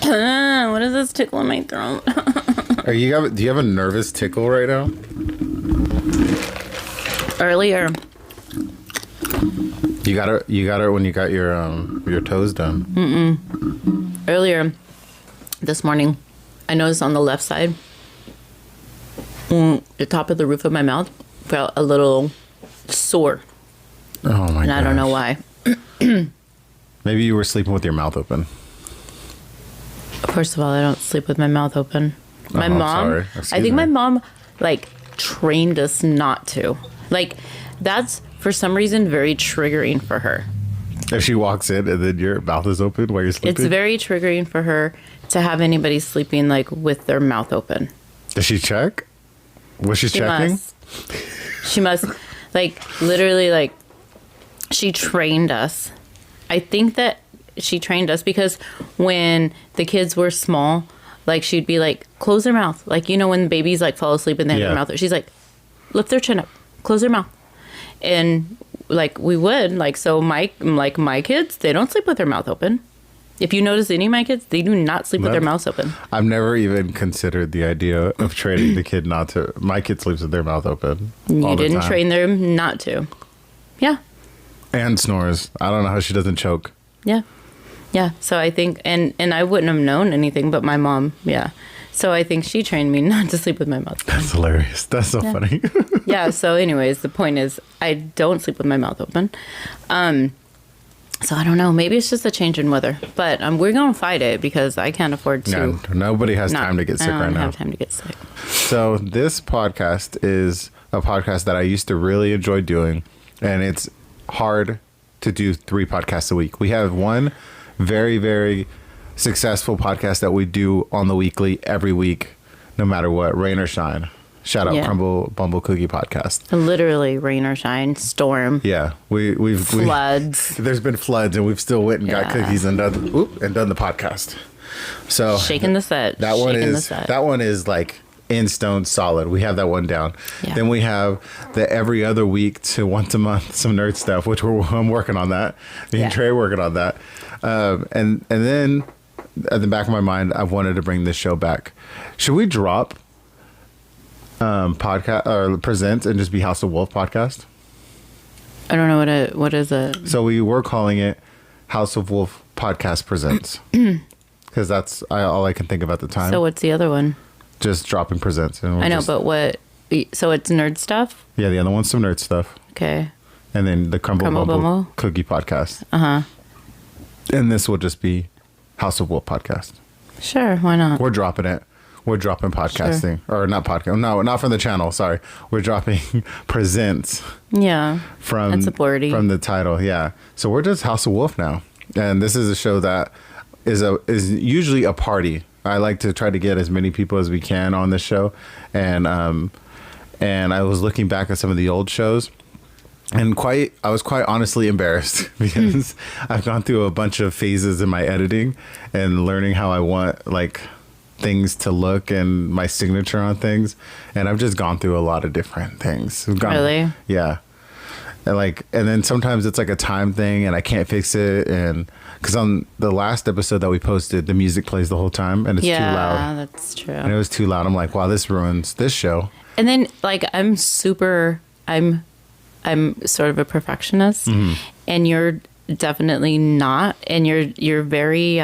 What is this tickle in my throat? Do you have a nervous tickle right now? Earlier. You got it when you got your toes done. Earlier this morning, I noticed on the left side, the top of the roof of my mouth felt a little sore. Oh my god! And I don't know why. Maybe you were sleeping with your mouth open. First of all, I don't sleep with my mouth open. My mom, sorry. I think my mom like trained us not to. Like that's for some reason very triggering for her. If she walks in and then your mouth is open while you're sleeping? It's very triggering for her to have anybody sleeping like with their mouth open. Does she check? Was she checking? She must. Like, literally, like, she trained us. I think that she trained us because when the kids were small, like, she'd be like, close their mouth. Like, you know, when babies, like, fall asleep and they have their mouth. She's like, lift their chin up. Close their mouth. And, like, we would. Like, so my kids, they don't sleep with their mouth open. If you notice any of my kids, they do not sleep with their mouths open. I've never even considered the idea of training the kid not to. My kid sleeps with their mouth open. You didn't train them not to. Yeah. And snores. I don't know how she doesn't choke. Yeah. Yeah. So I think, and I wouldn't have known anything but my mom. Yeah. So I think she trained me not to sleep with my mouth open. That's hilarious. That's so funny. Yeah. So anyways, the point is I don't sleep with my mouth open. So I don't know. Maybe it's just a change in weather, but we're gonna fight it because I can't afford to. No, nobody has time to get sick right now. I don't have time to get sick. So this podcast is a podcast that I used to really enjoy doing, and it's hard to do 3 podcasts a week. We have one very, very successful podcast that we do on the weekly every week, no matter what, rain or shine. Shout out Crumble Bumble Cookie Podcast. Literally rain or shine, storm. Yeah, we've floods. There's been floods, and we've still went and got cookies and done the podcast. So shaking the set. That one is like in stone solid. We have that one down. Yeah. Then we have the every other week to once a month some nerd stuff, which I'm working on that. Me and Trey are working on that. And then at the back of my mind, I've wanted to bring this show back. Should we drop podcast or present and just be House of Wolf podcast? I don't know what is it. So we were calling it House of Wolf podcast presents because that's all I can think of at the time. So what's the other one? Just dropping presents. And I know, but what? So it's nerd stuff. Yeah, the other one's some nerd stuff. Okay. And then the Crumble Bumble Cookie Podcast. And this will just be House of Wolf podcast. Sure, why not? We're dropping it. We're dropping podcasting. Or not podcast. No, not from the channel. Sorry. We're dropping presents. Yeah. From the title. Yeah. So we're just House of Wolf now. And this is a show that is usually a party. I like to try to get as many people as we can on this show. And I was looking back at some of the old shows. And I was quite honestly embarrassed because I've gone through a bunch of phases in my editing and learning how I want like things to look and my signature on things. And I've just gone through a lot of different things. Really? Yeah. And then sometimes it's like a time thing and I can't fix it. And because on the last episode that we posted, the music plays the whole time and it's too loud. Yeah, that's true. And it was too loud. I'm like, wow, this ruins this show. And then like I'm sort of a perfectionist and you're definitely not. And you're very,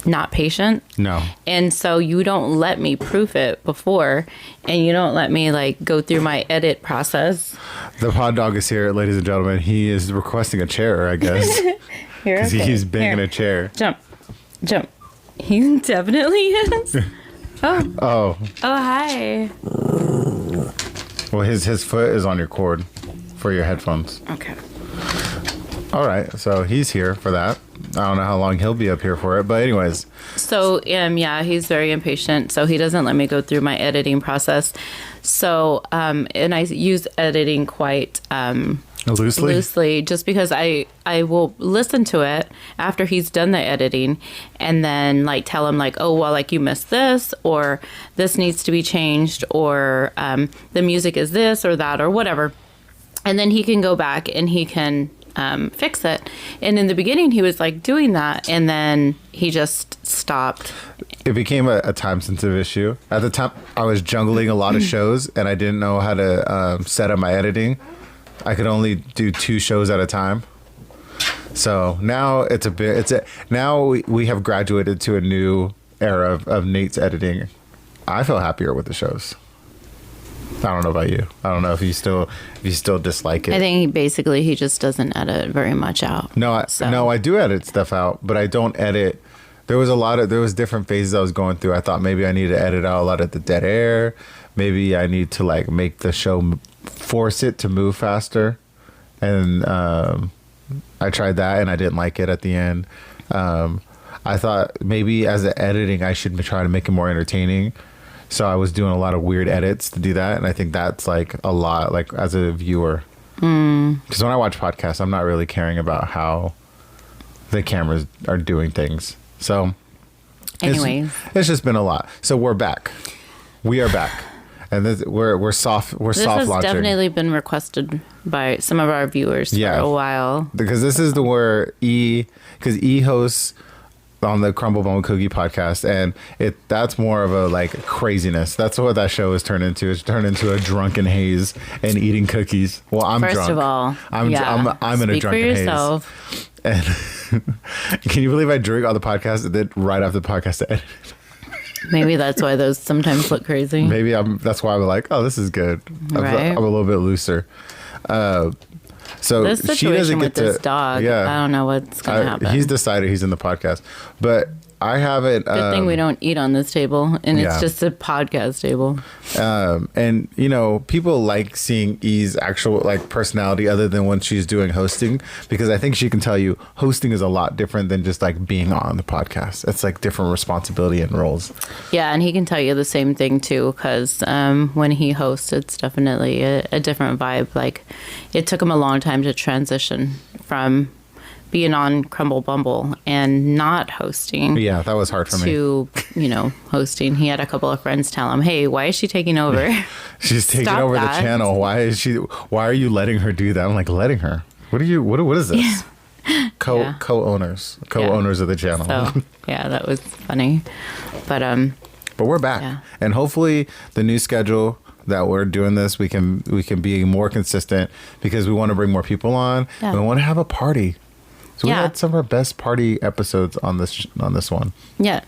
not patient. No. And so you don't let me proof it before and you don't let me like go through my edit process. The pod dog is here, ladies and gentlemen. He is requesting a chair, I guess. Because he's banging a chair. Jump. He definitely is. Oh, hi. Well, his foot is on your cord for your headphones. Okay. All right. So he's here for that. I don't know how long he'll be up here for it, but anyways. So, he's very impatient. So he doesn't let me go through my editing process. So, and I use editing quite loosely just because I will listen to it after he's done the editing and then like tell him like, oh, well, like you missed this or this needs to be changed or the music is this or that or whatever. And then he can go back and he can fix it. And in the beginning, he was like doing that, and then he just stopped. It became a time-sensitive issue. At the time, I was jungling a lot of shows, and I didn't know how to set up my editing. I could only do 2 shows at a time. So now now we have graduated to a new era of Nate's editing. I feel happier with the shows. I don't know about you. I don't know if you still dislike it. I think he just doesn't edit very much out. No, I do edit stuff out, but I don't edit. There was different phases I was going through. I thought maybe I need to edit out a lot of the dead air. Maybe I need to like make the show, force it to move faster. And I tried that and I didn't like it at the end. I thought maybe as an editing, I should try to make it more entertaining. So I was doing a lot of weird edits to do that. And I think that's like a lot, like as a viewer. Because when I watch podcasts, I'm not really caring about how the cameras are doing things. So anyways, it's just been a lot. So we're back. We are back. And we're soft this launching. This has definitely been requested by some of our viewers for a while. Because this is because E hosts on the Crumble Bumble Cookie podcast, and that's more of a like craziness. That's what that show has turned into. It's turned into a drunken haze and eating cookies. Well, I'm drunk. First of all, I'm in a drunken haze. And can you believe I drink on the podcast and then right after the podcast to edit it? Maybe that's why those sometimes look crazy. Maybe that's why I'm like, oh, this is good. Right? I'm a little bit looser. So this situation she doesn't get with this dog, I don't know what's going to happen. He's decided he's in the podcast, but I haven't. Good thing we don't eat on this table, and it's just a podcast table. And people like seeing E's actual like personality other than when she's doing hosting, because I think she can tell you hosting is a lot different than just like being on the podcast. It's like different responsibility and roles. Yeah, and he can tell you the same thing too, because when he hosts, it's definitely a different vibe. Like it took him a long time to transition from being on Crumble Bumble and not hosting. Yeah, that was hard for me. To, hosting. He had a couple of friends tell him, hey, why is she taking over? She's taking over the channel. Why are you letting her do that? I'm like, letting her? What is this? Yeah. Co-owners of the channel. So, yeah, that was funny. But we're back. Yeah. And hopefully the new schedule that we're doing this, we can be more consistent, because we want to bring more people on. Yeah. We want to have a party. So we had some of our best party episodes on this one. Yeah.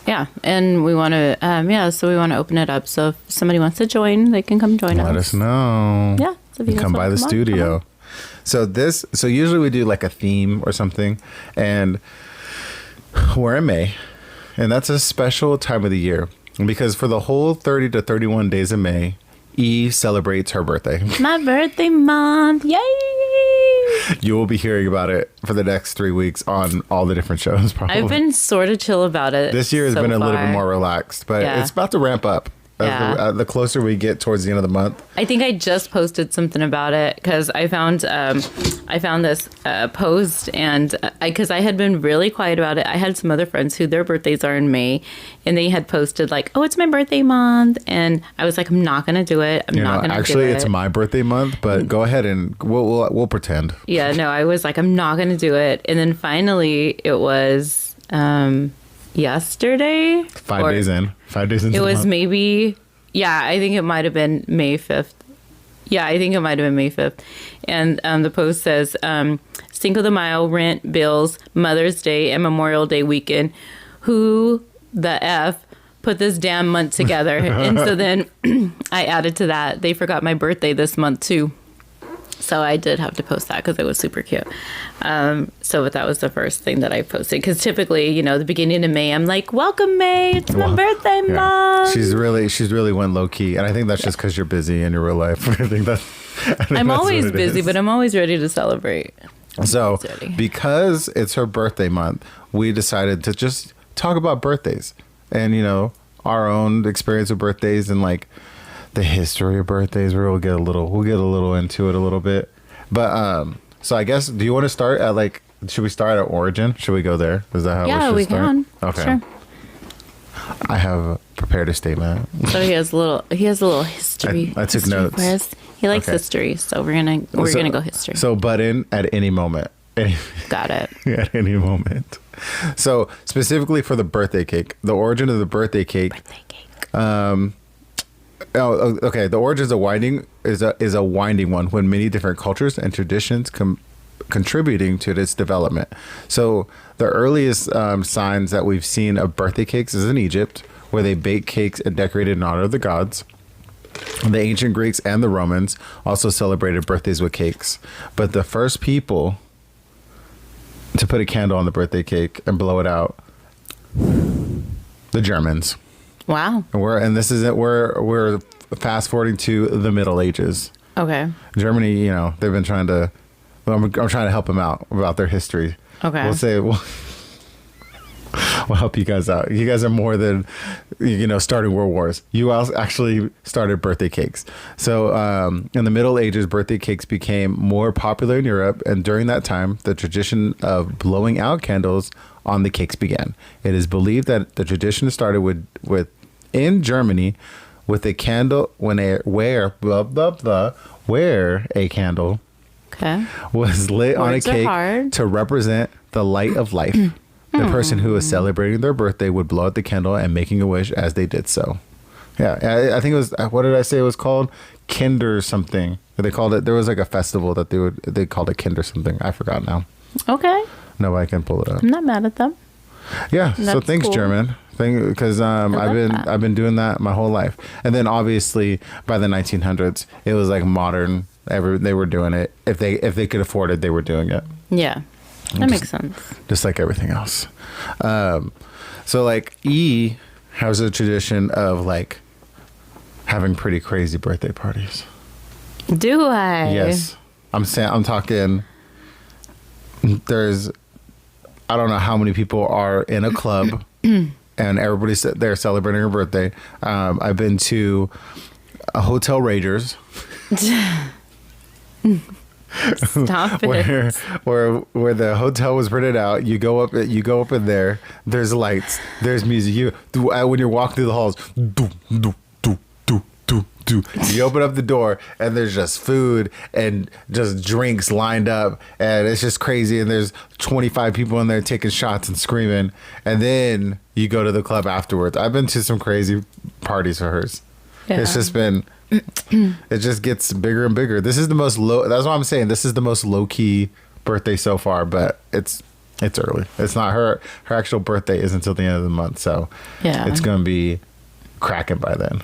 Yeah. And we want to, so we want to open it up. So if somebody wants to join, they can come join us. Let us know. Yeah. So if you come by the studio. So usually we do like a theme or something, and we're in May, and that's a special time of the year, because for the whole 30 to 31 days of May, E celebrates her birthday. My birthday month. Yay! You will be hearing about it for the next 3 weeks on all the different shows, probably. I've been sort of chill about it. This year has been a little bit more relaxed, but it's about to ramp up. The closer we get towards the end of the month. I think I just posted something about it because I found this post, and because I had been really quiet about it. I had some other friends who their birthdays are in May, and they had posted like, "Oh, it's my birthday month," and I was like, "I'm not gonna do it. I'm not gonna do it." Actually, it's my birthday month, but go ahead and we'll pretend. Yeah, no, I was like, I'm not gonna do it, and then finally it was. Yesterday, 5 days in. 5 days into it was month. Maybe, I think it might have been May 5th. Yeah, I think it might have been May 5th. And the post says, Cinco de Mayo, rent, bills, Mother's Day, and Memorial Day weekend. Who the F put this damn month together? And so then I added to that, they forgot my birthday this month too. So I did have to post that because it was super cute. So that was the first thing that I posted. Because typically, the beginning of May, I'm like, welcome May, it's my birthday month. She's really went low key. And I think that's just because you're busy in your real life. I'm always busy, but I'm always ready to celebrate. So because it's her birthday month, we decided to just talk about birthdays and, our own experience with birthdays and like the history of birthdays. We'll get a little into it a little bit, but so I guess, do you want to start at should we start at origin? Should we go there? Is that how we should start? Can. Okay. Sure. I have prepared a statement. So he has a little history. I took history notes. for us. He likes Okay. history, so we're gonna go history. So butt in at any moment. Got it. At any moment. So specifically for the birthday cake, the origin of the birthday cake. Birthday cake. Okay. The origins of winding is a winding one when many different cultures and traditions contributing to its development. So the earliest signs that we've seen of birthday cakes is in Egypt, where they bake cakes and decorated in honor of the gods. The ancient Greeks and the Romans also celebrated birthdays with cakes, but the first people to put a candle on the birthday cake and blow it out, the Germans. Wow. And this is it. We're fast forwarding to the Middle Ages. Okay. Germany, they've been trying to. Well, I'm trying to help them out about their history. Okay. We'll say we'll help you guys out. You guys are more than starting world wars. You actually started birthday cakes. So in the Middle Ages, birthday cakes became more popular in Europe, and during that time, the tradition of blowing out candles on the cakes began. It is believed that the tradition started with in Germany with a candle where a candle Okay. was lit on a Words are cake hard. to represent the light of life. The person who was celebrating their birthday would blow out the candle and making a wish as they did so. Yeah, I think it was, what did I say it was called? Kinder something. They called it, there was like a festival that they called it Kinder something. I forgot now. Okay. Nobody can pull it up. I'm not mad at them. Yeah, so That's thanks, cool. German. Because that. I've been doing that my whole life. And then obviously by the 1900s, it was like modern. They were doing it. If they could afford it, they were doing it. Yeah. That makes sense. Just like everything else. So like E has a tradition of like having pretty crazy birthday parties. Do I? Yes. I'm talking, I don't know how many people are in a club and everybody's there celebrating her birthday. I've been to a Hotel Ragers. Stop it. where the hotel was rented out. You go up in there. There's lights. There's music. When you're walking through the halls, you open up the door and there's just food and just drinks lined up, and it's just crazy. And there's 25 people in there taking shots and screaming. And then you go to the club afterwards. I've been to some crazy parties for hers. Yeah. It's just been. It just gets bigger and bigger. This is the most low. That's what I'm saying. This is the most low key birthday so far, but it's early. It's not her actual birthday isn't until the end of the month, so Yeah. it's gonna be cracking by then.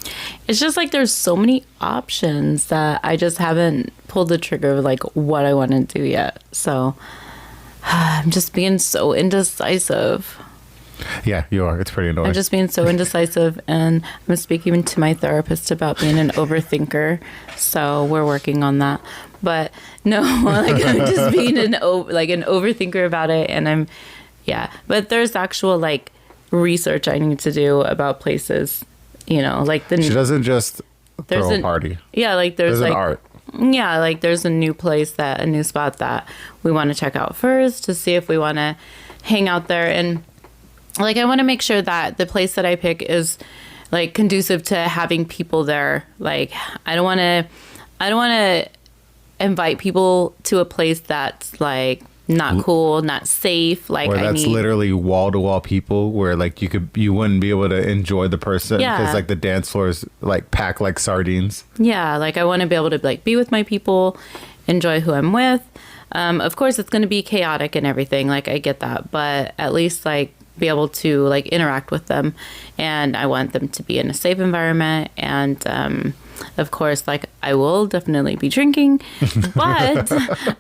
It's just like there's so many options that I just haven't pulled the trigger of like what I want to do yet. So I'm just being so indecisive. Yeah, you are. It's pretty annoying. I'm just being so indecisive, and I'm speaking to my therapist about being an overthinker. So we're working on that. But no, like I'm just being an overthinker about it, and But there's actual like research I need to do about places. Like she doesn't just there's throw a an- party. Yeah, like there's There's like an art. Yeah, like there's a new spot that we want to check out first to see if we want to hang out there. And like I want to make sure that the place that I pick is like conducive to having people there. Like I don't want to invite people to a place that's like not cool, not safe. Like Or that's literally wall to wall people where like you wouldn't be able to enjoy the person Yeah. because like the dance floor is like packed like sardines. Yeah, like I want to be able to like be with my people, enjoy who I'm with. Of course, it's going to be chaotic and everything. Like I get that, but at least like be able to like interact with them, and I want them to be in a safe environment. And of course, like I will definitely be drinking, but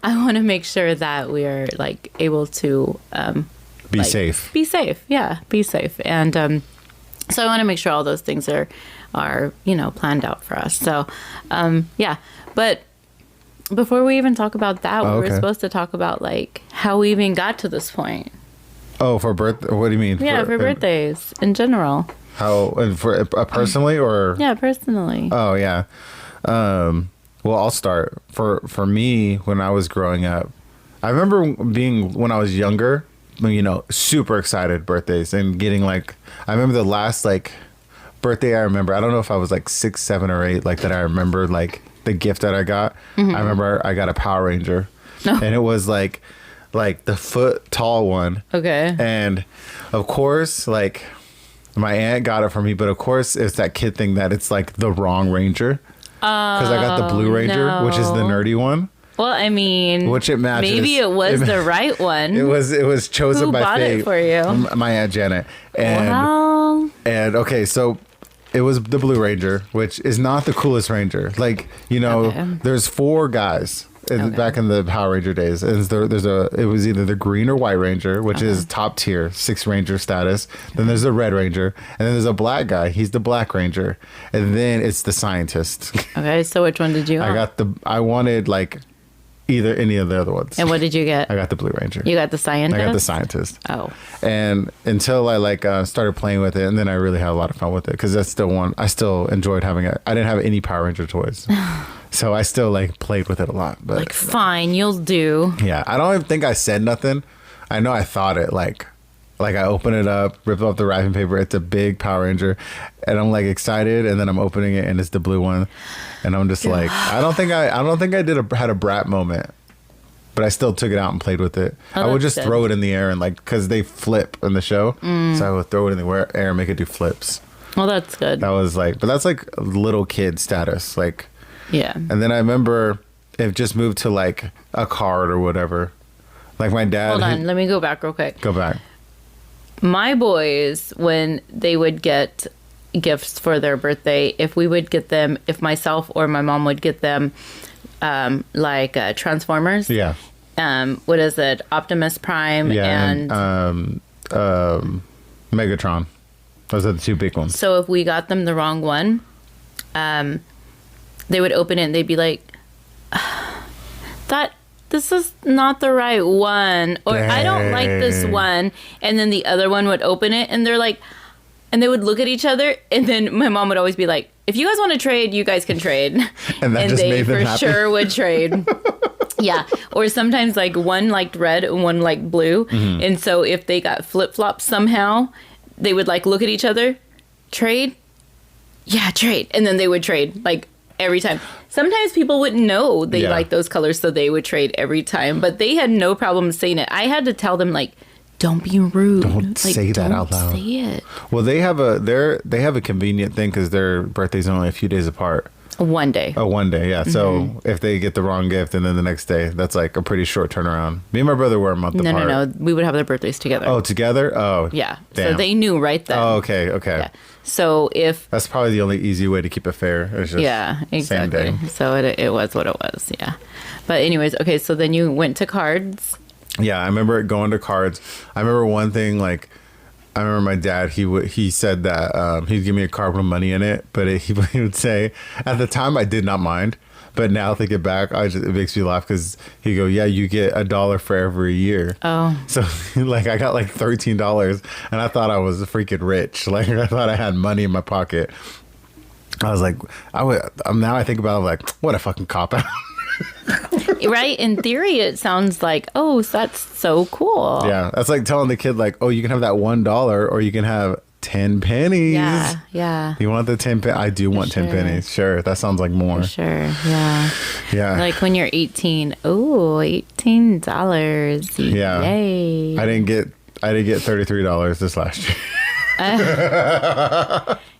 I want to make sure that we are like able to Be like, safe. Be safe, yeah, be safe. And so I want to make sure all those things are planned out for us. So yeah, but before we even talk about that, we were okay. supposed to talk about like how we even got to this point. Oh, for birth? What do you mean? Yeah, for birthdays in general. How and for personally or? Yeah, personally. Oh yeah. Well, I'll start. For me, when I was growing up, I remember being when I was younger, super excited birthdays and getting like I remember the last like birthday I remember. I don't know if I was like 6, 7, or 8. Like that, I remember like the gift that I got. I remember I got a Power Ranger, and it was like the foot tall one. Okay. And of course, like my aunt got it for me, but of course it's that kid thing that it's like the wrong Ranger. Because I got the Blue Ranger, which is the nerdy one. Well, I mean, which it matches. Maybe it was the right one. It was chosen by bought fate. It for you? My Aunt Janet. And wow. And okay, so it was the Blue Ranger, which is not the coolest Ranger. Like, you know, there's 4 guys back in the Power Ranger days. And it was either the Green or White Ranger, which is top tier, 6 Ranger status. Then there's the Red Ranger, and then there's a black guy. He's the Black Ranger, and then it's the Scientist. Okay, so which one did you want? I wanted like either any of the other ones. And what did you get? I got the Blue Ranger. You got the Scientist? I got the Scientist. Oh. And until I started playing with it, and then I really had a lot of fun with it, because that's still one I still enjoyed having it. I didn't have any Power Ranger toys. So I still like played with it a lot. But like, fine, you'll do. Yeah. I don't even think I said nothing. I know I thought it like I open it up, rip off the wrapping paper. It's a big Power Ranger, and I'm like excited, and then I'm opening it, and it's the blue one, and I'm just like, I don't think I had a brat moment, but I still took it out and played with it. I would just throw it in the air and like, because they flip in the show, so I would throw it in the air and make it do flips. Well, that's good. That was like, but that's like little kid status, like. Yeah. And then I remember it just moved to like a card or whatever. Like my dad. Hold on, let me go back real quick. Go back. My boys, when they would get gifts for their birthday, if myself or my mom would get them Transformers. Yeah. What is it? Optimus Prime and Megatron. Those are the 2 big ones. So if we got them the wrong one, they would open it and they'd be like, this is not the right one, or I don't like this one. And then the other one would open it and they're like, and they would look at each other, and then my mom would always be like, if you guys want to trade, you guys can trade. And that just they made them for happy. Sure would trade. Yeah. Or sometimes like one liked red and one liked blue. And so if they got flip-flops somehow, they would like look at each other, trade? Yeah, trade. And then they would trade like every time. Sometimes people wouldn't know they like those colors, so they would trade every time. But they had no problem saying it. I had to tell them, like, don't be rude. Don't say that out loud. Say it. Well, they have a convenient thing because their birthdays are only a few days apart. One day. Oh, one day, yeah. So if they get the wrong gift and then the next day, that's like a pretty short turnaround. Me and my brother were a month apart. No. We would have their birthdays together. Oh, together? Oh, yeah. Damn. So they knew right then. Oh, okay. Yeah. So if that's probably the only easy way to keep it fair. It's just exactly. Same day. So it was what it was. Yeah. But anyways, okay. So then you went to cards. Yeah, I remember going to cards. I remember one thing, like, I remember my dad, he said that he'd give me a card with money in it, but he would say, at the time I did not mind, but now thinking back, it makes me laugh because he'd go, yeah, you get $1 for every year. Oh. So, like, I got like $13, and I thought I was freaking rich. Like, I thought I had money in my pocket. I was like, now I think about it, like, what a fucking cop-out. Right? In theory, it sounds like, oh, that's so cool. Yeah. That's like telling the kid, like, oh, you can have that $1 or you can have 10 pennies. Yeah. You want the 10 pennies? I do want 10 pennies. Sure. That sounds like more. For sure. Yeah. Yeah. Like when you're 18. Oh, $18. Yeah. Yay. I didn't get $33 this last year.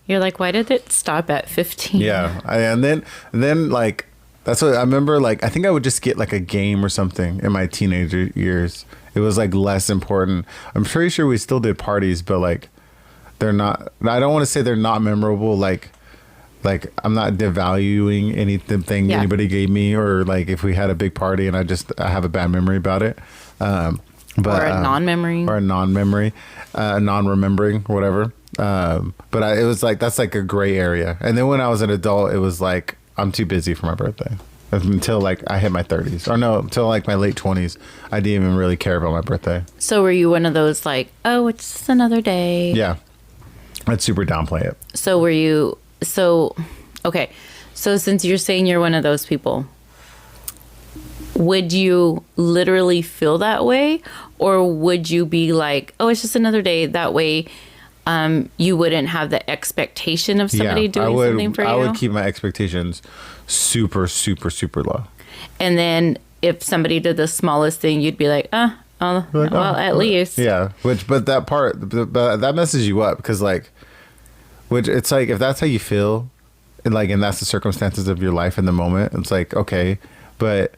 You're like, why did it stop at 15? Yeah. And then like, that's what I remember. Like, I think I would just get like a game or something in my teenager years. It was like less important. I'm pretty sure we still did parties, but like, they're not. I don't want to say they're not memorable. Like I'm not devaluing anything anybody gave me, or like if we had a big party and I have a bad memory about it. But or a non-memory, non-remembering, whatever. But it was like that's like a gray area. And then when I was an adult, it was like, I'm too busy for my birthday. Until like I hit my 30s. Or no, until like my late 20s. I didn't even really care about my birthday. So were you one of those like, oh, it's just another day? Yeah. I'd super downplay it. So okay. So since you're saying you're one of those people, would you literally feel that way? Or would you be like, oh, it's just another day. That way you wouldn't have the expectation of somebody doing something for you. I would keep my expectations super, super, super low. And then if somebody did the smallest thing, you'd be like, at least. Yeah. But that part, that messes you up because it's like, if that's how you feel and that's the circumstances of your life in the moment, it's like, okay, but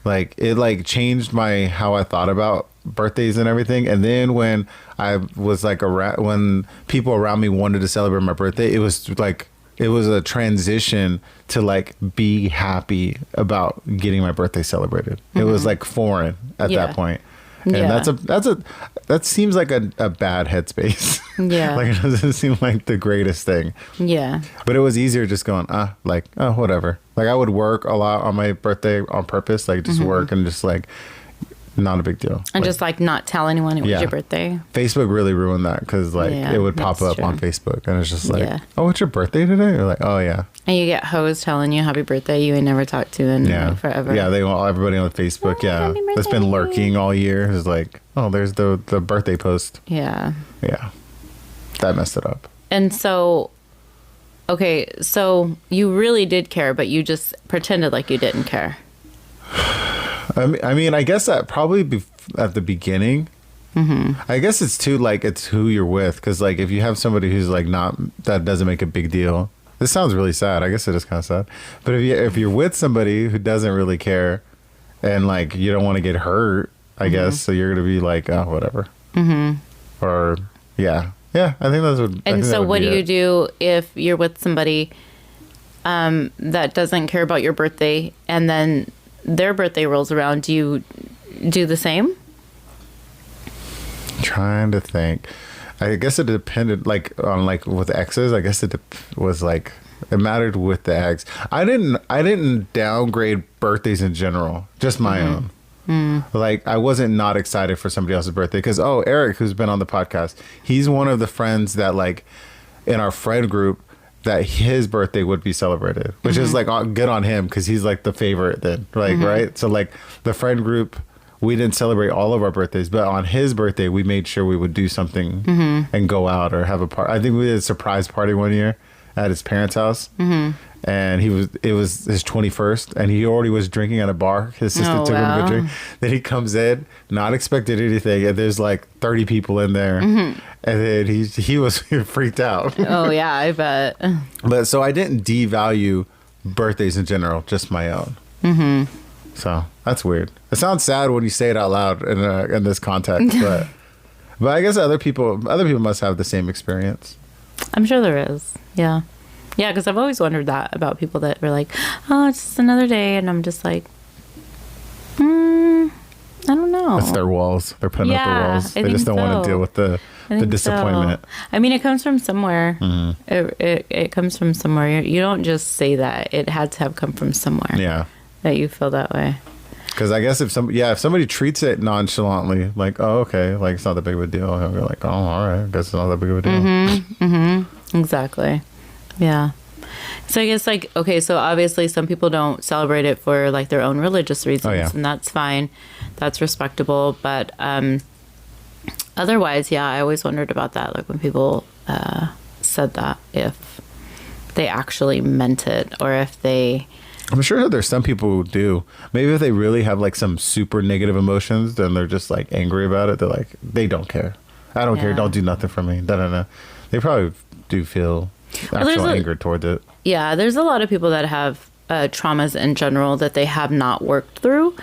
it changed how I thought about birthdays and everything. And then when I was when people around me wanted to celebrate my birthday, it was a transition to be happy about getting my birthday celebrated. Mm-hmm. It was foreign at that point. And that seems like a bad headspace. Yeah. It doesn't seem like the greatest thing. Yeah. But it was easier just going, whatever. I would work a lot on my birthday on purpose, just work and just not a big deal. And just not tell anyone it was your birthday. Facebook really ruined that because it would pop up on Facebook and it's just oh, it's your birthday today? You're like, oh yeah. And you get hoes telling you happy birthday you ain't never talked to in forever. Yeah, they want everybody on Facebook. That's been lurking all year is oh, there's the birthday post. Yeah. Yeah. That messed it up. And so, okay, so you really did care, but you just pretended like you didn't care. I mean, I guess that probably at the beginning. Mm-hmm. I guess it's too it's who you're with because if you have somebody who's not that doesn't make a big deal. This sounds really sad. I guess it is kind of sad. But if you're with somebody who doesn't really care and you don't want to get hurt, I guess so you're gonna be oh whatever. Mm-hmm. Or yeah. I think that's what. And so what do you do if you're with somebody that doesn't care about your birthday and then their birthday rolls around? Do you do the same? Trying to think. I guess it depended on with exes. I guess it was it mattered with the ex. I didn't downgrade birthdays in general, just my own. I wasn't not excited for somebody else's birthday because Eric, who's been on the podcast, he's one of the friends that in our friend group that his birthday would be celebrated, which is good on him because he's the favorite then, right? So the friend group, we didn't celebrate all of our birthdays, but on his birthday, we made sure we would do something and go out or have a party. I think we did a surprise party one year at his parents' house. And it was his 21st and he already was drinking at a bar. His sister took him to go drink. Then he comes in, not expecting anything. And there's 30 people in there. And then he was freaked out. Oh yeah, I bet. But so I didn't devalue birthdays in general, just my own. So that's weird. It sounds sad when you say it out loud in this context, but I guess other people must have the same experience. I'm sure there is. Yeah. Yeah, because I've always wondered that about people that were oh, it's just another day. And I'm just I don't know. It's their walls. They're putting up the walls. They just don't want to deal with the disappointment. So. I mean, it comes from somewhere. It comes from somewhere. You don't just say that. It had to have come from somewhere. Yeah. That you feel that way. Because I guess if somebody treats it nonchalantly, oh, okay, it's not that big of a deal, I'll be oh, all right, I guess it's not that big of a deal. Exactly. Yeah. So I guess okay, so obviously some people don't celebrate it for their own religious reasons, and that's fine. That's respectable. But otherwise, I always wondered about that, when people said that, if they actually meant it or if they... I'm sure there's some people who do. Maybe if they really have some super negative emotions, then they're just angry about it. They're they don't care. I don't care. Don't do nothing for me. Da-da-da. They probably do feel actual anger towards it. Yeah, there's a lot of people that have traumas in general that they have not worked through.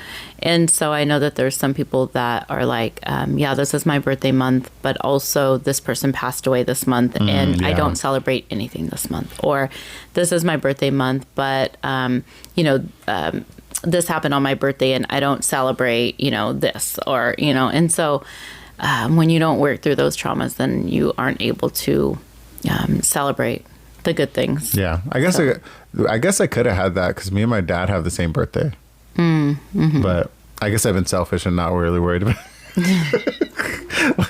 And so I know that there's some people that are this is my birthday month, but also this person passed away this month and I don't celebrate anything this month. Or this is my birthday month, but, this happened on my birthday and I don't celebrate, this or, and so when you don't work through those traumas, then you aren't able to celebrate the good things. Yeah, I guess I could have had that because me and my dad have the same birthday. But I guess I've been selfish and not really worried about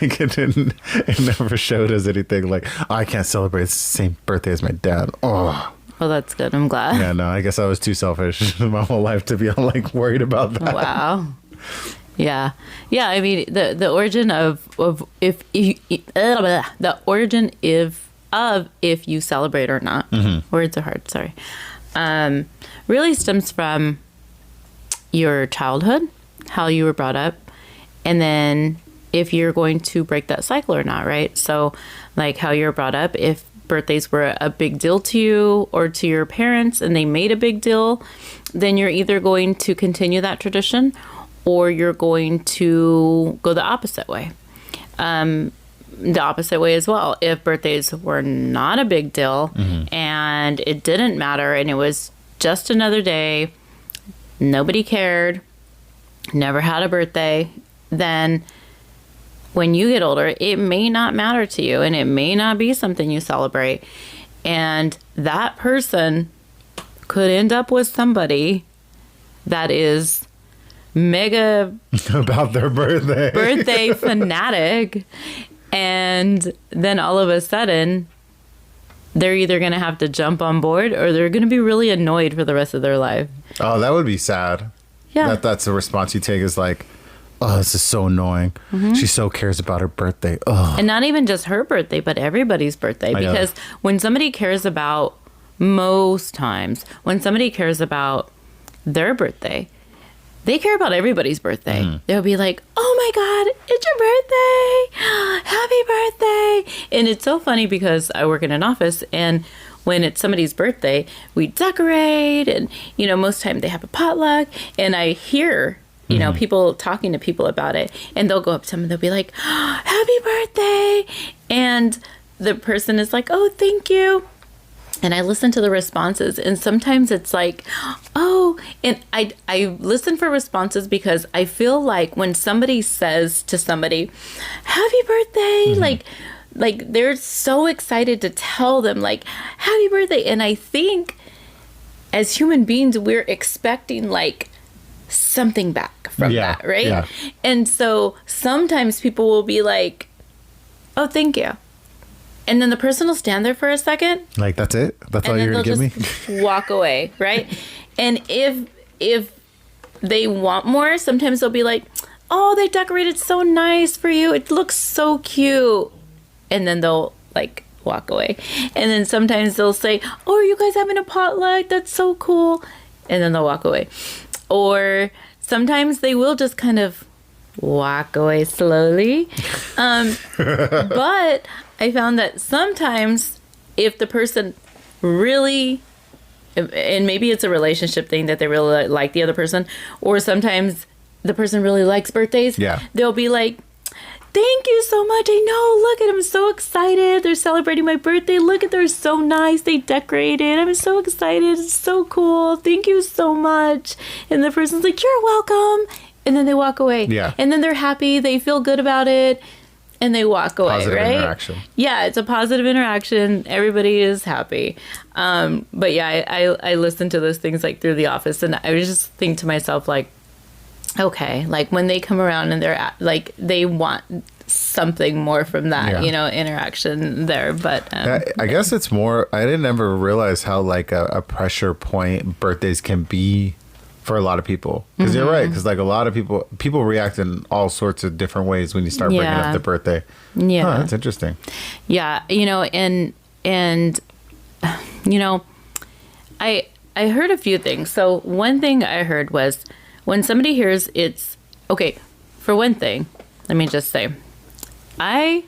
it never showed us anything I can't celebrate the same birthday as my dad. Oh. Well, that's good. I'm glad. Yeah, no, I guess I was too selfish my whole life to be worried about that. Wow. Yeah. Yeah. I mean, the origin of if the origin of if you celebrate or not. Words are hard. Sorry. Really stems from your childhood, how you were brought up, and then if you're going to break that cycle or not, right? So, like how you're brought up, if birthdays were a big deal to you or to your parents and they made a big deal, then you're either going to continue that tradition or you're going to go the opposite way. The opposite way as well. If birthdays were not a big deal and it didn't matter and it was just another day, nobody cared, never had a birthday, then when you get older, it may not matter to you and it may not be something you celebrate. And that person could end up with somebody that is mega about their birthday fanatic. And then all of a sudden, they're either going to have to jump on board or they're going to be really annoyed for the rest of their life. Oh, that would be sad. Yeah. That's the response you take is like, oh, this is so annoying. She so cares about her birthday. Oh. And not even just her birthday, but everybody's birthday. Because when somebody cares about, most times, when somebody cares about their birthday, they care about everybody's birthday. They'll be like, oh my God, it's your birthday. Happy birthday. And it's so funny because I work in an office and when it's somebody's birthday, we decorate and, you know, most time they have a potluck and I hear, you know, people talking to people about it and they'll go up to them and they'll be like, oh, happy birthday. And the person is like, oh, thank you. And I listen to the responses and sometimes it's like, oh, and I listen for responses because I feel like when somebody says to somebody, happy birthday, like they're so excited to tell them like, happy birthday. And I think as human beings, we're expecting like something back from that, right? Yeah. And so sometimes people will be like, oh, thank you. And then the person will stand there for a second. Like, that's it? That's all you're going to give me? Walk away, right? And if they want more, sometimes they'll be like, oh, they decorated so nice for you. It looks so cute. And then they'll, like, walk away. And then sometimes they'll say, oh, are you guys having a potluck? That's so cool. And then they'll walk away. Or sometimes they will just kind of walk away slowly. But I found that sometimes if the person really, and maybe it's a relationship thing that they really like the other person, or sometimes the person really likes birthdays, they'll be like, thank you so much. I know, look at them, I'm so excited. They're celebrating my birthday. Look at, they're so nice. They decorated. I'm so excited. It's so cool. Thank you so much. And the person's like, you're welcome. And then they walk away. Yeah. And then they're happy. They feel good about it. And they walk away, positive right? Interaction. Yeah, it's a positive interaction. Everybody is happy. But yeah, I listen to those things like through the office, and I just think to myself like, okay, like when they come around and they're like they want something more from that, you know, interaction there. But I guess it's more. I didn't ever realize how like a pressure point birthdays can be for a lot of people, because you're right, because like a lot of people react in all sorts of different ways when you start bringing up the birthday. Yeah, that's interesting. Yeah, you know, and you know, I heard a few things. So one thing I heard was when somebody hears it's okay. For one thing, let me just say, I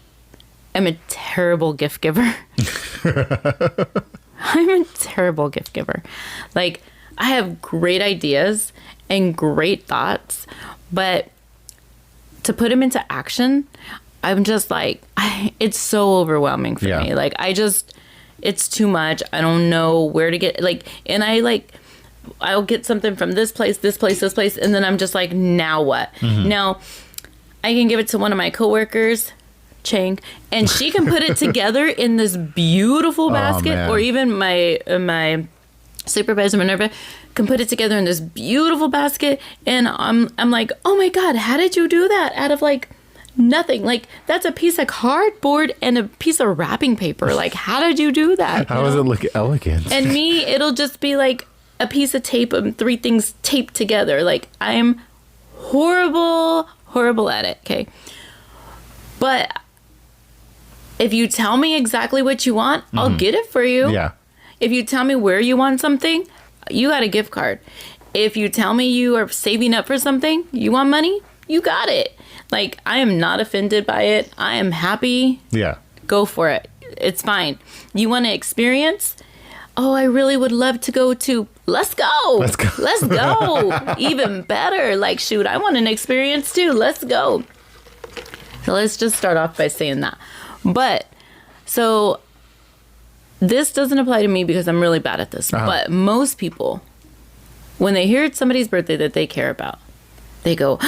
am a terrible gift giver. I'm a terrible gift giver. Like, I have great ideas and great thoughts, but to put them into action, I'm just like, it's so overwhelming for me. Like, it's too much. I don't know where to get, like, and I'll get something from this place, and then I'm just like, now what? Now, I can give it to one of my coworkers, Chang, and she can put it together in this beautiful basket, or even my supervisor Minerva can put it together in this beautiful basket, and I'm like, oh my God, how did you do that out of like nothing? Like, that's a piece of cardboard and a piece of wrapping paper. Like, how did you do that? How does it look elegant? And me, it'll just be like a piece of tape and 3 things taped together. Like, I'm horrible at it, okay? But if you tell me exactly what you want, I'll get it for you. Yeah. If you tell me where you want something, you got a gift card. If you tell me you are saving up for something, you want money, you got it. Like, I am not offended by it. I am happy. Yeah. Go for it. It's fine. You want to experience? Oh, I really would love to go to. Let's go. Let's go. Let's go. Even better. Like, shoot, I want an experience too. Let's go. So let's just start off by saying that. But, so this doesn't apply to me because I'm really bad at this. But most people, when they hear it's somebody's birthday that they care about, they go,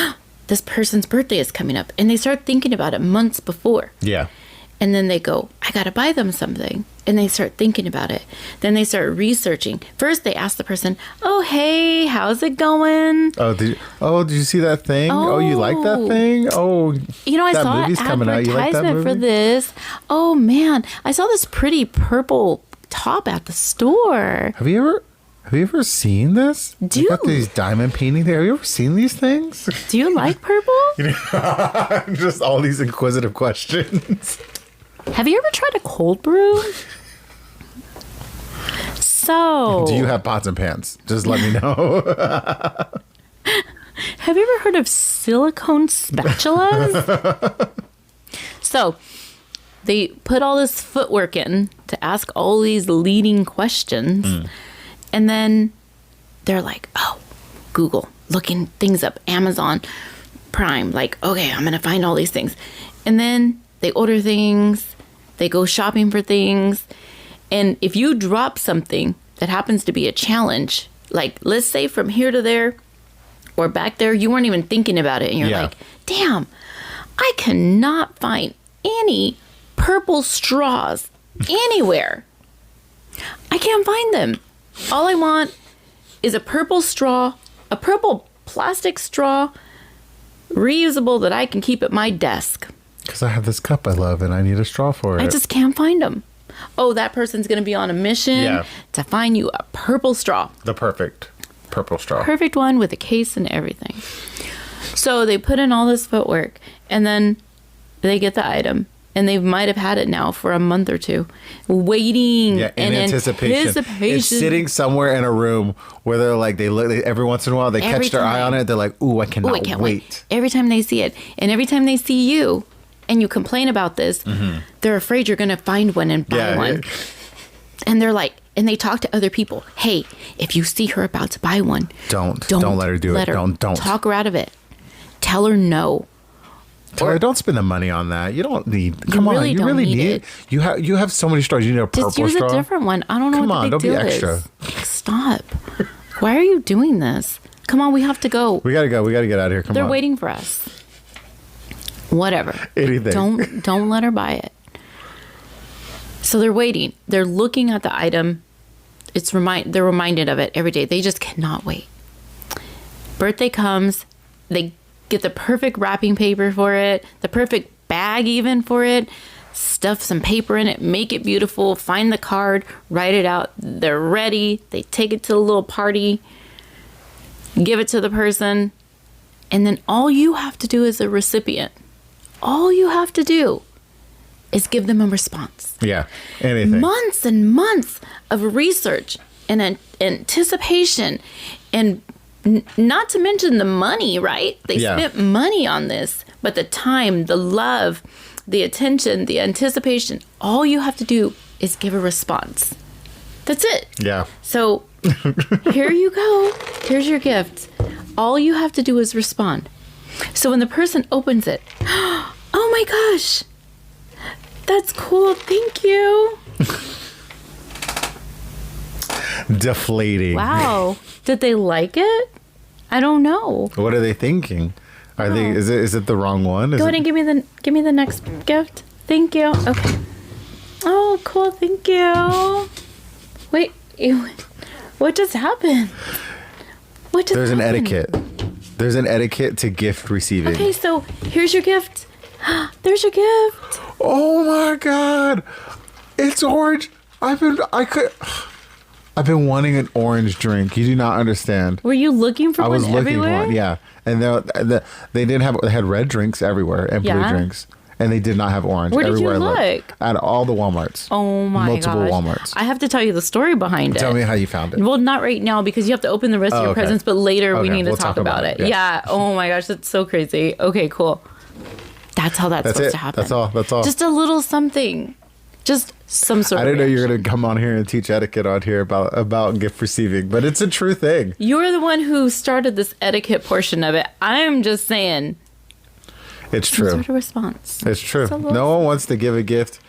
this person's birthday is coming up. And they start thinking about it months before. Yeah. And then they go, I got to buy them something. And they start thinking about it. Then they start researching. First, they ask the person, oh, hey, how's it going? Oh, did you see that thing? Oh, you like that thing? Oh, you know, I that saw an movie's coming out. You like that advertisement movie? for this. Oh, man. I saw this pretty purple top at the store. Have you ever seen this? Dude. You got these diamond paintings there. Have you ever seen these things? Do you like purple? Just all these inquisitive questions. Have you ever tried a cold brew? So, Do you have pots and pans? Just let me know. have you ever heard of silicone spatulas? So, they put all this footwork in to ask all these leading questions. And then they're like, oh, Google, looking things up, Amazon Prime. Like, okay, I'm going to find all these things. And then they order things. They go shopping for things. And if you drop something that happens to be a challenge, like let's say from here to there or back there, you weren't even thinking about it. And you're like, damn, I cannot find any purple straws anywhere. I can't find them. All I want is a purple straw, a purple plastic straw, reusable that I can keep at my desk. Because I have this cup I love and I need a straw for it. I just can't find them. Oh, that person's going to be on a mission to find you a purple straw. The perfect purple straw. Perfect one with a case and everything. So they put in all this footwork and then they get the item. And they might have had it now for a month or two, waiting in and anticipation. It's sitting somewhere in a room where they're like, they look every once in a while, they catch their eye on it. They're like, ooh, I can't wait. Every time they see it. And every time they see you and you complain about this, they're afraid you're going to find one and buy one. Yeah. And they're like, and they talk to other people. Hey, if you see her about to buy one, don't let her do it. Don't talk her out of it. Tell her no. Don't spend the money on that. You don't need. Come on, you really need it. You have so many straws. You need a purple straw. Just use a different one. I don't know what the big deal is. Come on, don't be extra. Stop. Why are you doing this? Come on, we have to go. We gotta go. We gotta get out of here. Come on. They're waiting for us. Whatever. Anything. Don't let her buy it. So they're waiting. They're looking at the item. They're reminded of it every day. They just cannot wait. Birthday comes. They get the perfect wrapping paper for it, the perfect bag even for it, stuff some paper in it, make it beautiful, find the card, write it out. They're ready. They take it to a little party, give it to the person, and then all you have to do as a recipient, all you have to do is give them a response. Yeah, anything. Months and months of research and anticipation and not to mention the money, right? They spent money on this, but the time, the love, the attention, the anticipation, all you have to do is give a response. That's it. Yeah. So here you go. Here's your gift. All you have to do is respond. So when the person opens it, oh my gosh, that's cool. Thank you. Deflating. Wow. Did they like it? I don't know. What are they thinking? Are they? Is it the wrong one? Go ahead and give me the next gift. Thank you. Okay. Oh, cool. Thank you. Wait. What just happened? There's an etiquette. There's an etiquette to gift receiving. Okay, so here's your gift. There's your gift. Oh my God. It's orange. I've been wanting an orange drink. You do not understand. Were you looking for I one was looking everywhere? for one, yeah. And they didn't have. They had red drinks everywhere and blue Yeah? drinks, and they did not have orange. Where did you everywhere I looked. look? At all the WalMarts. Oh my Multiple gosh. WalMarts. I have to tell you the story behind it. Tell me how you found it. Well, not right now because you have to open the rest of your okay. presents, but later we Okay, need to we'll talk about it. Yeah. Oh my gosh, that's so crazy. Okay, cool. That's how that's supposed to happen. That's all. That's all. Just a little something. Just some sort I of didn't know you were reaction. going to come on here and teach etiquette on here about gift receiving, but it's a true thing. You're the one who started this etiquette portion of it. I'm just saying It's some true. sort of response. It's true. Just a little No one wants to give a gift.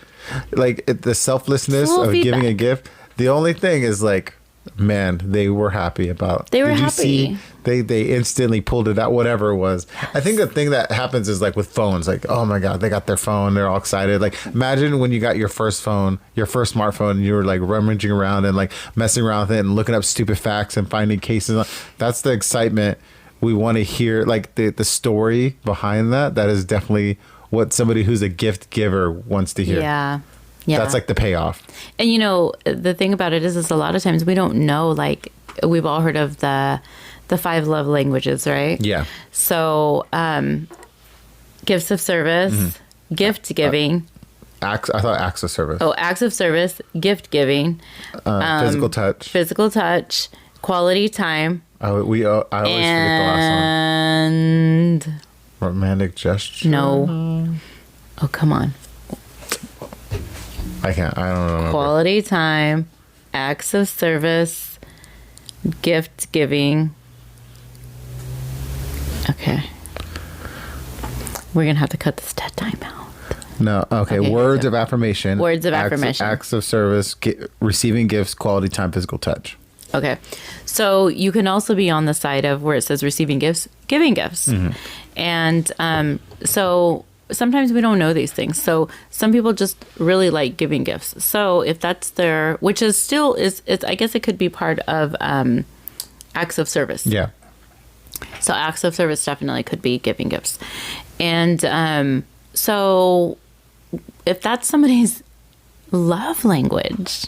Like the selflessness Little of giving a feedback. gift. The only thing is like, man, they were happy about. They were Did you happy. see? They instantly pulled it out, whatever it was. I think the thing that happens is like with phones, like, oh my God, they got their phone. They're all excited. Like imagine when you got your first phone, your first smartphone, and you were like rummaging around and like messing around with it and looking up stupid facts and finding cases. That's the excitement we want to hear. Like the story behind that. That is definitely what somebody who's a gift giver wants to hear. Yeah. Yeah. That's like the payoff. And you know, the thing about it is a lot of times we don't know, like we've all heard of the 5 love languages, right? Yeah. So, gifts of service, Mm-hmm. gift giving. I thought acts of service. Acts of service, gift giving, Physical touch. physical touch, quality time, I always forget the last and one. Romantic gesture. no. Oh, come on. I don't remember. Quality time, acts of service, gift giving. Okay. We're going to have to cut this dead time out. No. Okay. Okay, Words so- of affirmation. Words of affirmation. Acts of service. Receiving gifts. Quality time. Physical touch. Okay. So you can also be on the side of where it says receiving gifts, giving gifts. And so sometimes we don't know these things. So some people just really like giving gifts. So if that's their, which is still it's I guess it could be part of acts of service. Yeah. So acts of service definitely could be giving gifts. And so if that's somebody's love language,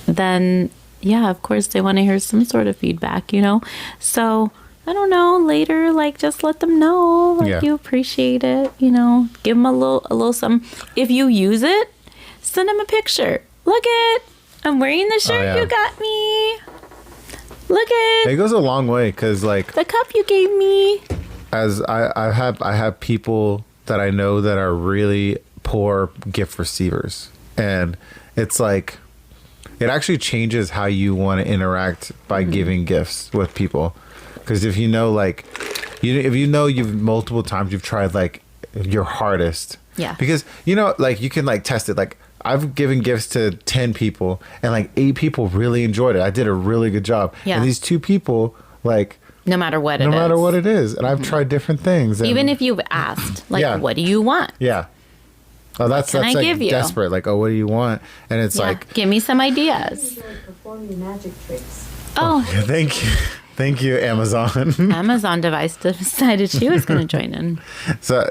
then yeah, of course they want to hear some sort of feedback, you know? So I don't know, later, like just let them know, like Yeah. you appreciate it, you know, give them a little some. If you use it, send them a picture. Look it, I'm wearing the shirt yeah. you got me. Look it, It goes a long way because like the cup you gave me. as I have people that I know that are really poor gift receivers, and it's like it actually changes how you want to interact by giving gifts with people. Because if you know, like, if you know you've multiple times you've tried like your hardest, Yeah. Because you know, like you can like test it. Like I've given gifts to 10 people, and like 8 people really enjoyed it. I did a really good job. Yeah. And these 2 people, like, No matter what it no is. matter what it is, and I've tried different things. And, Even if you've asked, like, Yeah. what do you want? yeah. Oh, that's can I like give you? desperate. Like, oh, what do you want? And it's Yeah. like, Give me some ideas. Like perform your magic tricks. Oh, thank you, Amazon. Amazon device decided she was going to join in. So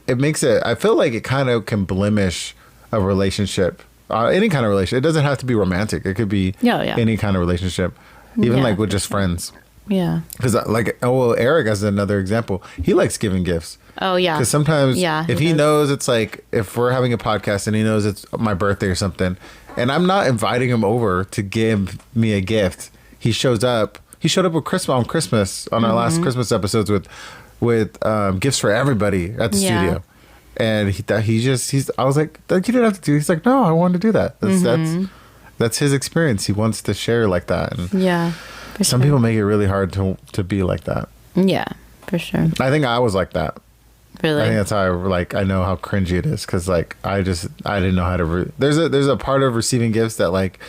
it makes it. I feel like it kind of can blemish a relationship, any kind of relationship. It doesn't have to be romantic. It could be Yeah. any kind of relationship, even Yeah, like with for just friends. Yeah. Because like, Eric as another example, he likes giving gifts. Oh, yeah. Because sometimes, Yeah, if he he does. knows it's like, if we're having a podcast and he knows it's my birthday or something, and I'm not inviting him over to give me a gift, he shows up. He showed up with Christmas on our Mm-hmm. last Christmas episodes with gifts for everybody at the Yeah. studio. And I was like, you didn't have to do. He's like, no, I wanted to do that. That's his experience. He wants to share like that. And Yeah. For some sure. people make it really hard to be like that. Yeah, for sure. I think I was like that. Really. I think that's how I know how cringy it is because like I didn't know how to. There's a part of receiving gifts that like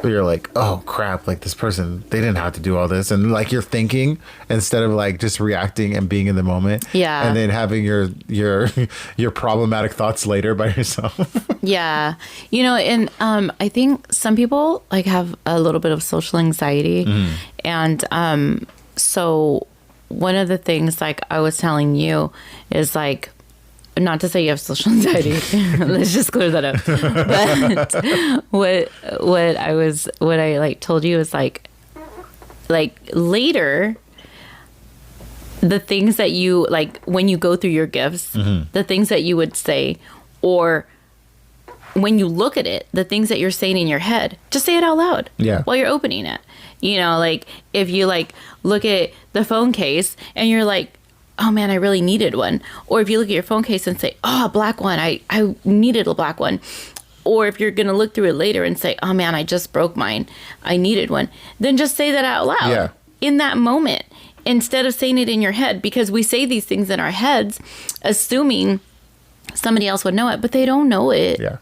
you're like, oh crap, like this person, they didn't have to do all this, and like you're thinking instead of like just reacting and being in the moment. Yeah. And then having your problematic thoughts later by yourself. Yeah. You know, and I think some people like have a little bit of social anxiety. And so one of the things like I was telling you is like not to say you have social anxiety. Let's just clear that up. But what I like told you is like later, the things that you like when you go through your gifts, the things that you would say, or when you look at it, the things that you're saying in your head, just say it out loud. Yeah. While you're opening it. You know, like if you like look at the phone case and you're like, oh man, I really needed one. Or if you look at your phone case and say, oh, a black one, I needed a black one. Or if you're going to look through it later and say, oh man, I just broke mine, I needed one. Then just say that out loud in that moment instead of saying it in your head, because we say these things in our heads, assuming somebody else would know it, but they don't know it. Yeah.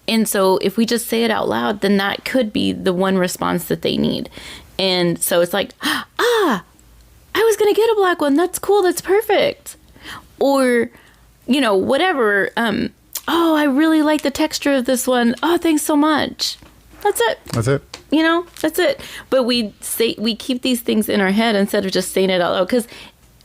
And so if we just say it out loud, then that could be the one response that they need. And so it's like, I was going to get a black one. That's cool. That's perfect. Or, you know, whatever. Oh, I really like the texture of this one. Oh, thanks so much. That's it. That's it. You know, that's it. But we keep these things in our head instead of just saying it out loud. Because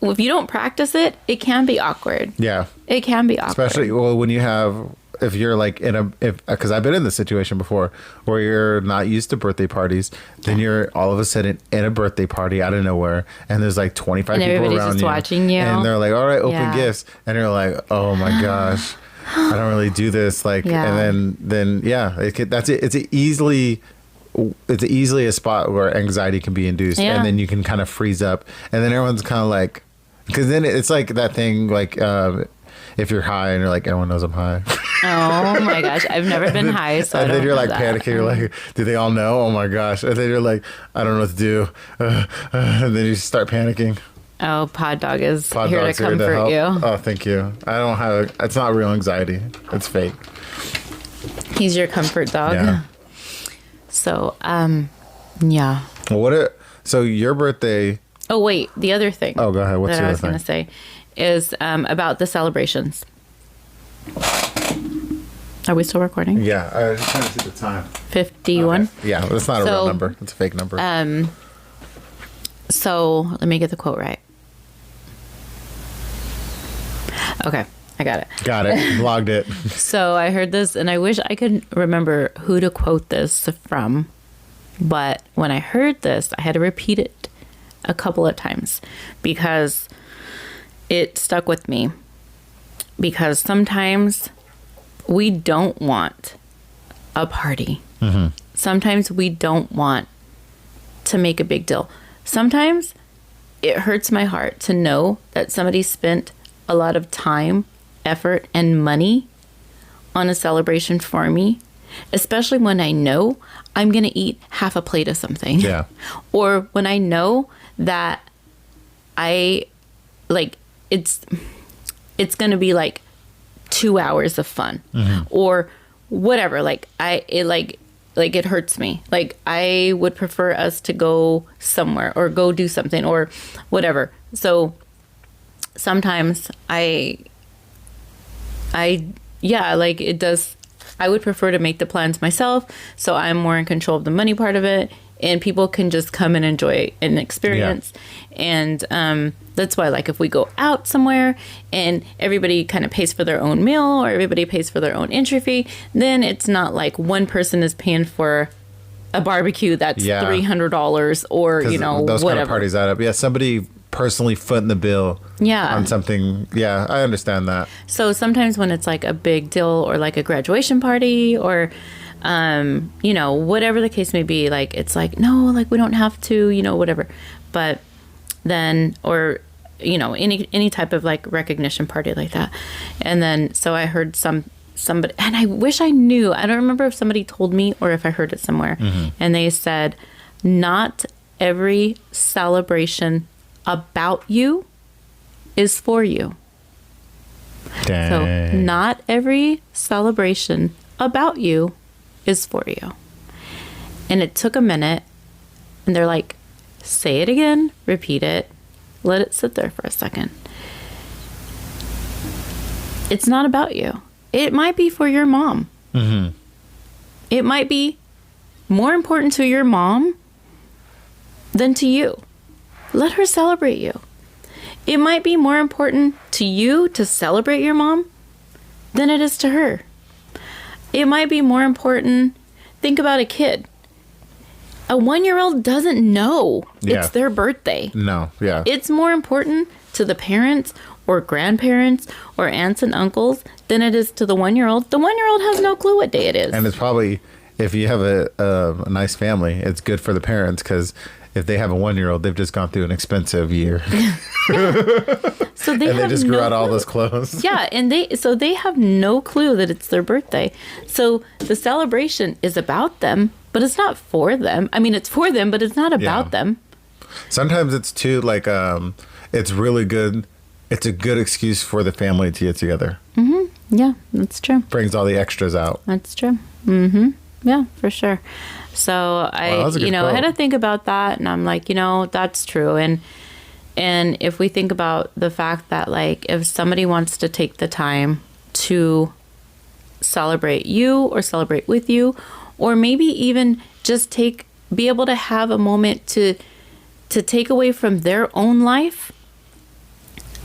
if you don't practice it, it can be awkward. Yeah. It can be awkward. Especially, well, when you have, if you're like because I've been in this situation before where you're not used to birthday parties, then you're all of a sudden in a birthday party out of nowhere, and there's like 25 people around just you, watching you, and they're like, all right, open gifts, and you're like, oh my gosh, I don't really do this, like, and then that's it. It's easily a spot where anxiety can be induced, and then you can kind of freeze up, and then everyone's kind of like, because then it's like that thing, like if you're high and you're like, everyone knows I'm high. Oh my gosh, I've never been high, so and I then don't you're know like that. panicking. You're like, do they all know? Oh my gosh! And then you're like, I don't know what to do, and then you start panicking. Oh, Pod Dog is here to Dog's comfort you. Oh, thank you. I don't have. It's not real anxiety. It's fake. He's your comfort dog. Yeah. So, yeah. Well, so your birthday? Oh wait, the other thing. Oh, go ahead. What's that the I other was going to say is about the celebrations. Are we still recording? Yeah, I was just trying to see the time. 51. Okay. Yeah, that's not a real number. It's a fake number. So let me get the quote right. Okay, I got it. Got it. Logged it. So I heard this, and I wish I could remember who to quote this from. But when I heard this, I had to repeat it a couple of times because it stuck with me. Because sometimes we don't want a party. Mm-hmm. Sometimes we don't want to make a big deal. Sometimes it hurts my heart to know that somebody spent a lot of time, effort, and money on a celebration for me, especially when I know I'm going to eat half a plate of something. Yeah. Or when I know that it's going to be like 2 hours of fun or whatever. It hurts me. Like I would prefer us to go somewhere or go do something or whatever. So sometimes it does. I would prefer to make the plans myself. So I'm more in control of the money part of it. And people can just come and enjoy an experience. Yeah. And that's why, like, if we go out somewhere and everybody kind of pays for their own meal or everybody pays for their own entry fee, then it's not like one person is paying for a barbecue that's $300 or, you know, those whatever. kind of parties add up. Yeah, somebody personally footing the bill on something. Yeah, I understand that. So sometimes when it's like a big deal or like a graduation party or... you know, whatever the case may be, like, it's like, no, like, we don't have to, you know, whatever. But then, or, you know, any type of like recognition party like that. And then, so I heard somebody, and I wish I knew, I don't remember if somebody told me or if I heard it somewhere. Mm-hmm. And they said, not every celebration about you is for you. Dang. So not every celebration about you is for you. And it took a minute, and they're like, say it again, repeat it, let it sit there for a second. It's not about you. It might be for your mom. Mm-hmm. It might be more important to your mom than to you. Let her celebrate you. It might be more important to you to celebrate your mom than it is to her. It might be more important. Think about a kid. A 1-year-old doesn't know it's their birthday. No, yeah. It's more important to the parents or grandparents or aunts and uncles than it is to the 1-year-old. The 1-year-old has no clue what day it is. And it's probably, if you have a nice family, it's good for the parents because if they have a 1-year-old, they've just gone through an expensive year. So they just grew out all those clothes. Yeah, and they have no clue that it's their birthday. So the celebration is about them, but it's not for them. I mean, it's for them, but it's not about them. Sometimes it's too like it's really good. It's a good excuse for the family to get together. Mm-hmm. Yeah, that's true. Brings all the extras out. That's true. Mm-hmm. Yeah, for sure. So I had to think about that, and I'm like, that's true. And if we think about the fact that, like, if somebody wants to take the time to celebrate you or celebrate with you, or maybe even just be able to have a moment to take away from their own life,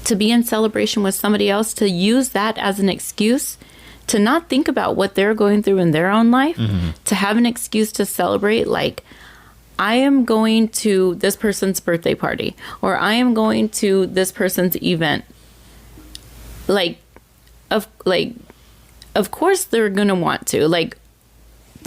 to be in celebration with somebody else, to use that as an excuse to not think about what they're going through in their own life, to have an excuse to celebrate, like, I am going to this person's birthday party, or I am going to this person's event. Of course they're going to want to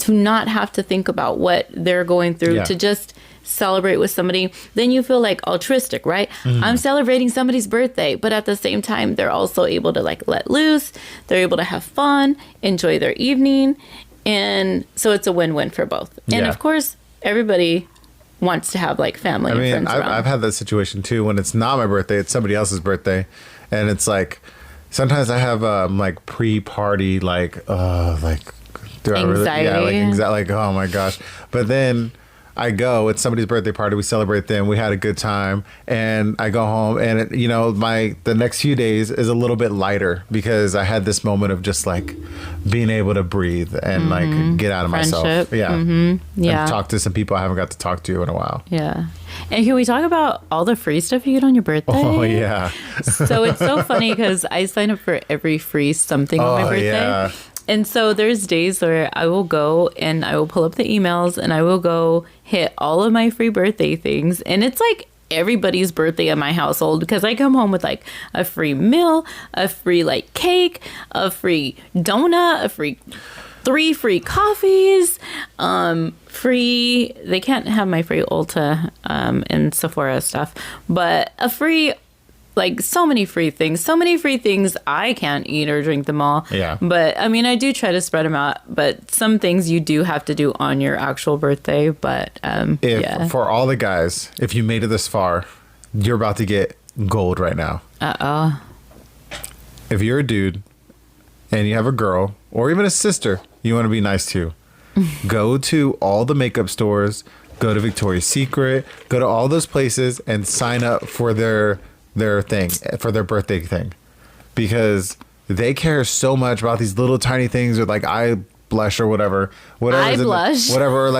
not have to think about what they're going through, to just celebrate with somebody. Then you feel like altruistic, right? I'm celebrating somebody's birthday, but at the same time, they're also able to let loose. They're able to have fun, enjoy their evening. And so it's a win-win for both. And of course, everybody wants to have family and friends around. I've had that situation too. When it's not my birthday, it's somebody else's birthday. And it's like, sometimes I have pre-party, anxiety. Oh my gosh. But then I go, it's somebody's birthday party. We celebrate them. We had a good time, and I go home, and the next few days is a little bit lighter because I had this moment of just being able to breathe and get out of myself. Yeah. Mm-hmm. Yeah. And talk to some people I haven't got to talk to in a while. Yeah. And can we talk about all the free stuff you get on your birthday? Oh yeah. So it's so funny because I sign up for every free something on my birthday. Yeah. And so there's days where I will go and I will pull up the emails and I will go hit all of my free birthday things. And it's everybody's birthday in my household because I come home with a free meal, a free cake, a free donut, 3 free coffees, free, they can't have my free Ulta and Sephora stuff, but a free, so many free things I can't eat or drink them all. Yeah. But I mean, I do try to spread them out, but some things you do have to do on your actual birthday. But for all the guys, if you made it this far, you're about to get gold right now. Uh-oh. If you're a dude and you have a girl or even a sister you want to be nice to, go to all the makeup stores, go to Victoria's Secret, go to all those places and sign up for their thing, for their birthday thing, because they care so much about these little tiny things with eye blush or whatever or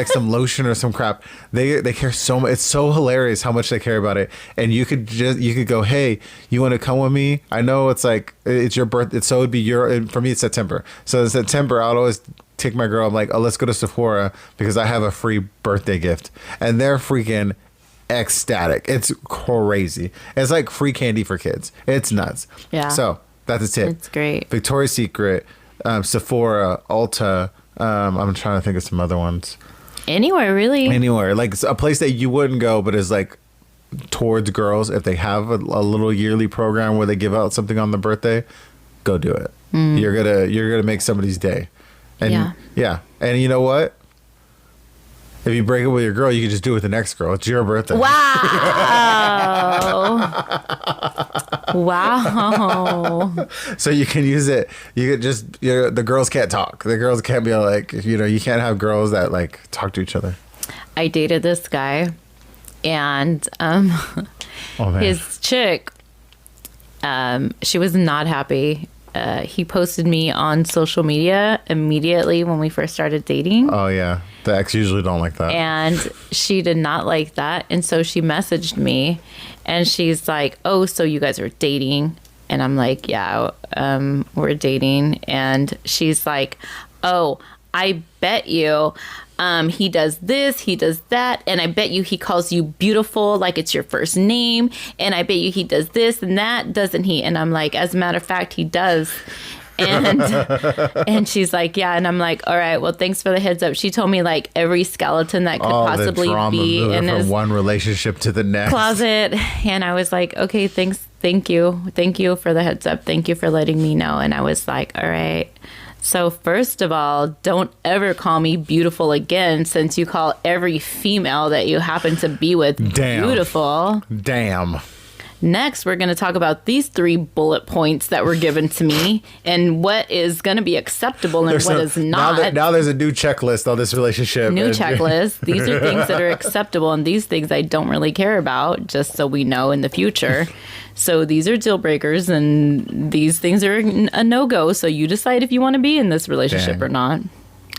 some lotion or some crap. They care so much. It's so hilarious how much they care about it. And you could go, hey, you want to come with me? I know it's your birthday, so it'd be for me it's September. So in September I'll always take my girl. I'm like, oh, let's go to Sephora because I have a free birthday gift, and they're freaking ecstatic. It's crazy. It's like free candy for kids. It's nuts. Yeah. So that's a tip. It's great. Victoria's Secret, Sephora, Ulta. I'm trying to think of some other ones. Anywhere, really. Anywhere. A place that you wouldn't go, but is towards girls. If they have a little yearly program where they give out something on the birthday, go do it. You're gonna make somebody's day. And yeah. And you know what? If you break up with your girl, you can just do it with the next girl. It's your birthday. Wow. Wow. So you can use it. You could just, the girls can't talk. The girls can't be you can't have girls that talk to each other. I dated this guy, and his chick, she was not happy. He posted me on social media immediately when we first started dating. Oh, yeah. The ex usually don't like that. And she did not like that. And so she messaged me and she's like, oh, so you guys are dating. And I'm like, yeah, we're dating. And she's like, oh, I bet you he does this, he does that. And I bet you he calls you beautiful like it's your first name. And I bet you he does this and that, doesn't he? And I'm like, as a matter of fact, he does. And she's like, yeah. And I'm like, all right, well, thanks for the heads up. She told me like every skeleton that could possibly be in from his one relationship to the next closet. And I was like, okay, thanks. Thank you for the heads up. Thank you for letting me know. And I was like, all right. So first of all, don't ever call me beautiful again, since you call every female that you happen to be with beautiful. Damn. Next, we're going to talk about these 3 bullet points that were given to me and what is going to be acceptable and what is not. Now there's a new checklist on this relationship. New checklist. These are things that are acceptable, and these things I don't really care about, just so we know in the future. So these are deal breakers, and these things are a no-go. So you decide if you want to be in this relationship or not.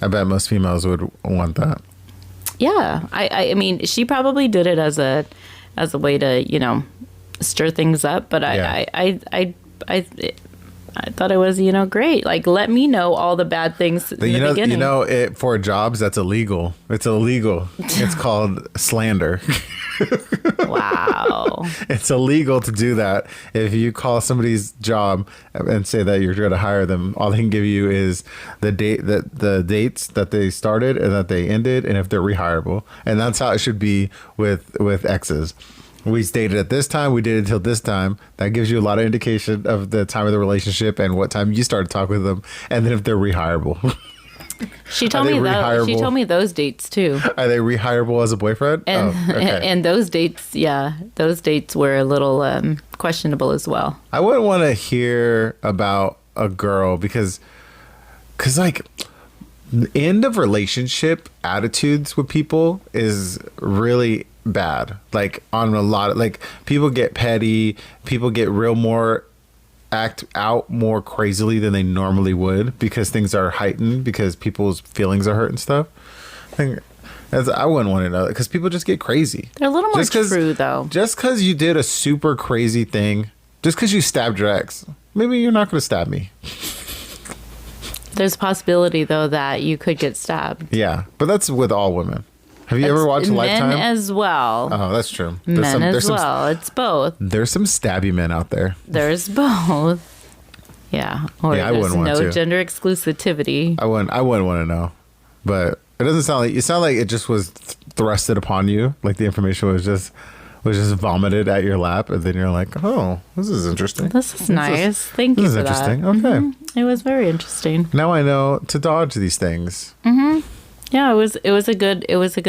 I bet most females would want that. Yeah. I mean, she probably did it as a way to, stir things up, but I thought it was great. Like, let me know all the bad things in the beginning. For jobs that's illegal. It's illegal. It's called slander. Wow. It's illegal to do that. If you call somebody's job and say that you're going to hire them, all they can give you is the dates that they started and that they ended, and if they're rehireable. And that's how it should be with exes. We dated at this time. We did it until this time. That gives you a lot of indication of the time of the relationship and what time you started talking with them, and then if they're rehireable. She told me that. She told me those dates too. Are they rehireable as a boyfriend? And those dates, those dates were a little questionable as well. I wouldn't want to hear about a girl because like end of relationship attitudes with people is really bad. Like on a lot of, like, people get petty, people get act out more crazily than they normally would because things are heightened, because people's feelings are hurt and stuff. I wouldn't want to know that, because people just get crazy. They're a little more true, though. Just because you did a super crazy thing, just because you stabbed your ex, maybe you're not going to stab me. There's a possibility, though, that you could get stabbed. Yeah, but that's with all women. Have you ever watched Lifetime? Men as well. Oh, that's true. Men as well. It's both. There's some stabby men out there. There's both. Yeah. Or I wouldn't want no to. Gender exclusivity. I wouldn't want to know. But it doesn't sound like, it just was thrusted upon you. Like the information was just vomited at your lap, and then you're like, oh, this is interesting. This is nice. Thank you for that. This is interesting. Okay. Mm-hmm. It was very interesting. Now I know to dodge these things. Mm-hmm. Yeah, it was a good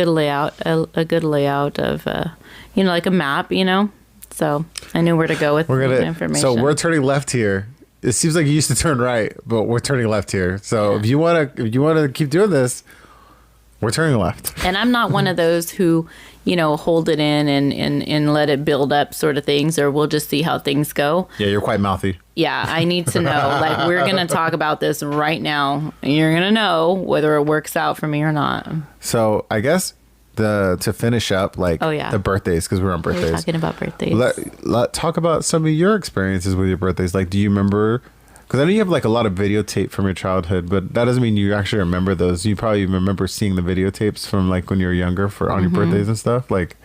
layout, a good layout of like a map, So I knew where to go with the information. So we're turning left here. It seems like you used to turn right, but we're turning left here. So if you wanna keep doing this, we're turning left. And I'm not one of those who, hold it in and let it build up sort of things, or we'll just see how things go. Yeah, you're quite mouthy. Yeah, I need to know. Like, we're going to talk about this right now, and you're going to know whether it works out for me or not. So I guess to finish up, the birthdays, because we're on birthdays. We're talking about birthdays. Let talk about some of your experiences with your birthdays. Like, do you remember? Because I know you have like a lot of videotape from your childhood, but that doesn't mean you actually remember those. You probably remember seeing the videotapes from like when you were younger on your birthdays and stuff. Like,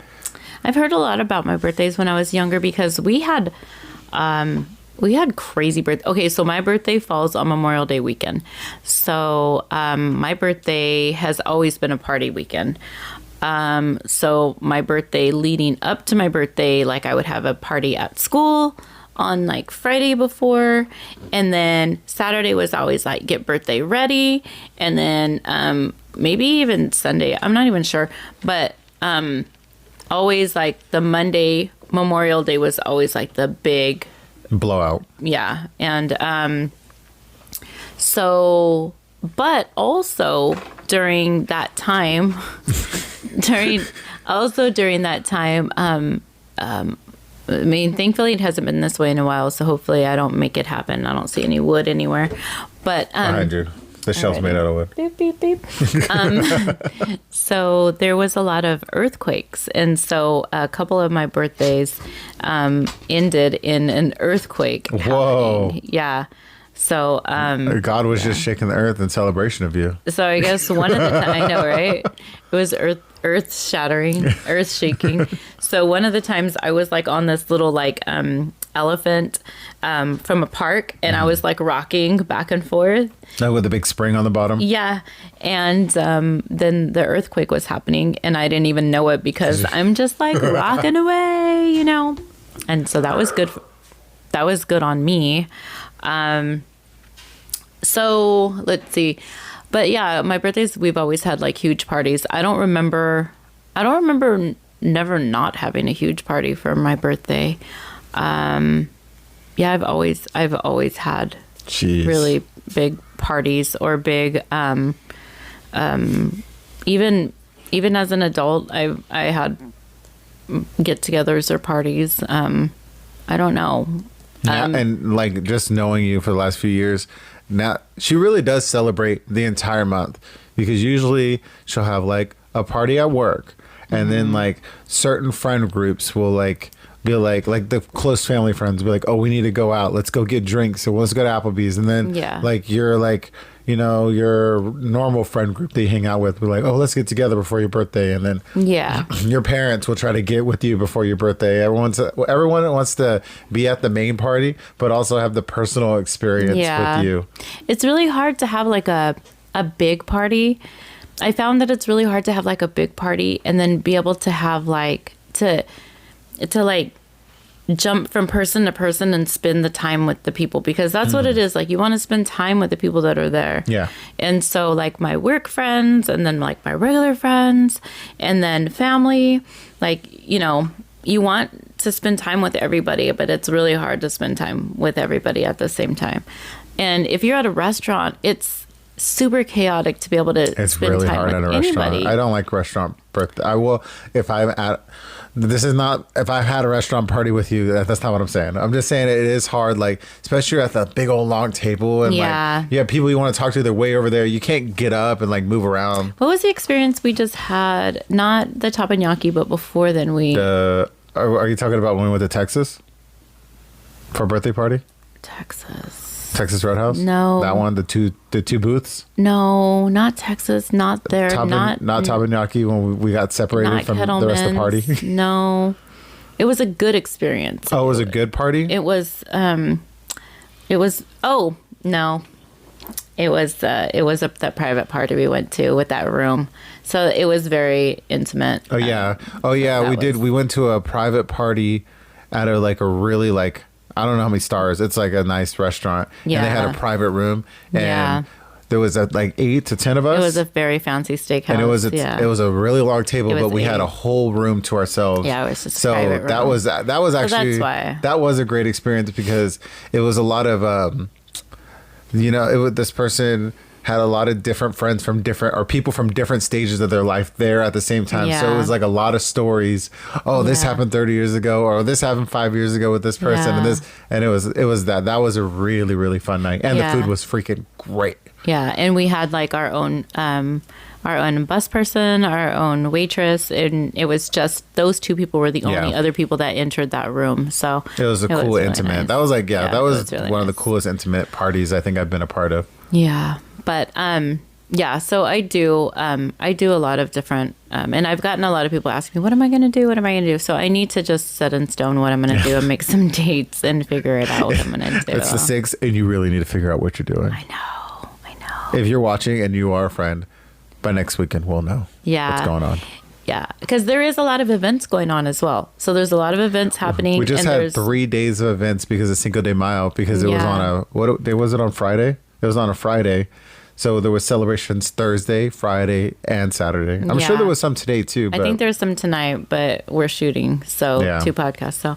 I've heard a lot about my birthdays when I was younger, because we had crazy birthdays. Okay, so my birthday falls on Memorial Day weekend. So my birthday has always been a party weekend. So my birthday leading up to my birthday, like I would have a party at school on like Friday before, and then Saturday was always like get birthday ready, and then maybe even Sunday, I'm not even sure, but always like the Monday, Memorial Day was always like the big blowout. Yeah. And so, but also during that time, I mean, thankfully it hasn't been this way in a while, so hopefully I don't make it happen. I don't see any wood anywhere. But behind you. The shelf's made out of wood. Beep, beep, beep. So there was a lot of earthquakes. And so a couple of my birthdays ended in an earthquake. Whoa. happening. Yeah. So God was just shaking the earth in celebration of you. so I guess one of the I know, right? It was earth shattering, earth shaking. So one of the times I was like on this little like elephant from a park, and I was like rocking back and forth. Oh, with the big spring on the bottom. Yeah. And then the earthquake was happening, and I didn't even know it because I'm just like rocking away, you know. And so that was good. That was good on me. So let's see. But yeah, my birthdays, we've always had like huge parties. I don't remember never not having a huge party for my birthday. Yeah, I've always had Jeez. really big parties or big even as an adult I had get-togethers or parties. I don't know. Yeah, and like just knowing you for the last few years, now she really does celebrate the entire month, because usually she'll have like a party at work, and then like certain friend groups will like be like the close family friends will be like, oh, we need to go out, let's go get drinks, so let's go to Applebee's, and then like you're like, you know, your normal friend group that you hang out with, we're like, oh, let's get together before your birthday, and then your parents will try to get with you before your birthday. Everyone wants to be at the main party, but also have the personal experience with you. It's really hard to have like a big party. I found that it's really hard to have like a big party and then be able to have like to like jump from person to person and spend the time with the people, because that's what it is. Like, you want to spend time with the people that are there. Yeah. And so like my work friends, and then like my regular friends, and then family, like, you know, you want to spend time with everybody, but it's really hard to spend time with everybody at the same time. And if you're at a restaurant, it's super chaotic to be able to It's spend really time hard with at a anybody. restaurant. I don't like restaurant birthday. I will if I've had a restaurant party with you. That's not what I'm saying. I'm just saying it is hard, like especially at that big old long table, and like you have people you want to talk to. They're way over there. You can't get up and like move around. What was the experience we just had? Not the teppanyaki, but before then Are you talking about when we went to Texas for a birthday party? Texas Roadhouse? No. That one, the two booths? No, not Texas, not there. Not teppanyaki when we got separated from the rest of the party? No. It was a good experience. Oh, it was a good party? It was that private party we went to with that room. So it was very intimate. Oh yeah. We went to a private party at a really like, I don't know how many stars. It's like a nice restaurant. Yeah. And they had a private room. And there was like 8 to 10 of us. It was a very fancy steakhouse. And it was a really long table, but we had a whole room to ourselves. Yeah, it was just a private room. that was actually, that's why. That was a great experience, because it was a lot of, this person had a lot of different friends from people from different stages of their life there at the same time. Yeah. So it was like a lot of stories. Oh, this happened 30 years ago, or this happened 5 years ago with this person, and it was that was a really, really fun night, and the food was freaking great. Yeah, and we had like our own bus person, our own waitress, and it was just those two people were the only other people that entered that room. So it was cool, really intimate. Nice. That was like that was really one of the coolest intimate parties I think I've been a part of. Yeah. But so I do a lot of different and I've gotten a lot of people asking me, what am I going to do? What am I going to do? So I need to just set in stone what I'm going to do and make some dates and figure it out what I'm going to do. It's the 6th, and you really need to figure out what you're doing. I know. If you're watching and you are a friend, by next weekend we'll know what's going on. Yeah, because there is a lot of events going on as well. So there's a lot of events happening. We just had 3 days of events because of Cinco de Mayo, because it was on what day was it, on Friday? It was on a Friday. So there was celebrations Thursday, Friday, and Saturday. I'm sure there was some today too. But I think there's some tonight, but we're shooting, so 2 podcasts. So,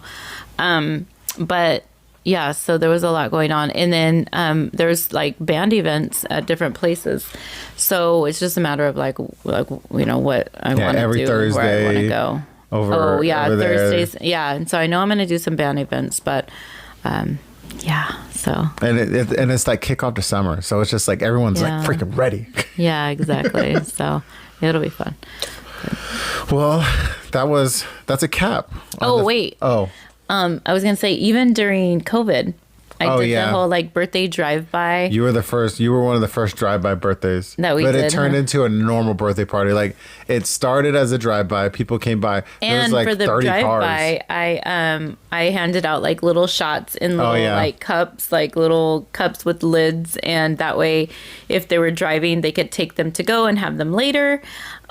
but yeah, so there was a lot going on, and then there's like band events at different places. So it's just a matter of like what I want to do, every Thursday, where I want to go. Thursdays. Yeah, and so I know I'm going to do some band events, but So And it's like kickoff to summer, so it's just like everyone's Yeah. like freaking ready. yeah, exactly. So it'll be fun. Well, that's a cap. Oh, wait. Oh, I was gonna say even during COVID, I did yeah. the whole like birthday drive-by. you were one of the first drive-by birthdays That we but it did, turned huh? into a normal birthday party. Like it started as a drive-by, people came by, there was And like for the 30 drive-by, cars. I handed out like little shots in little yeah. like cups, like little cups with lids, and that way, if they were driving, they could take them to go and have them later,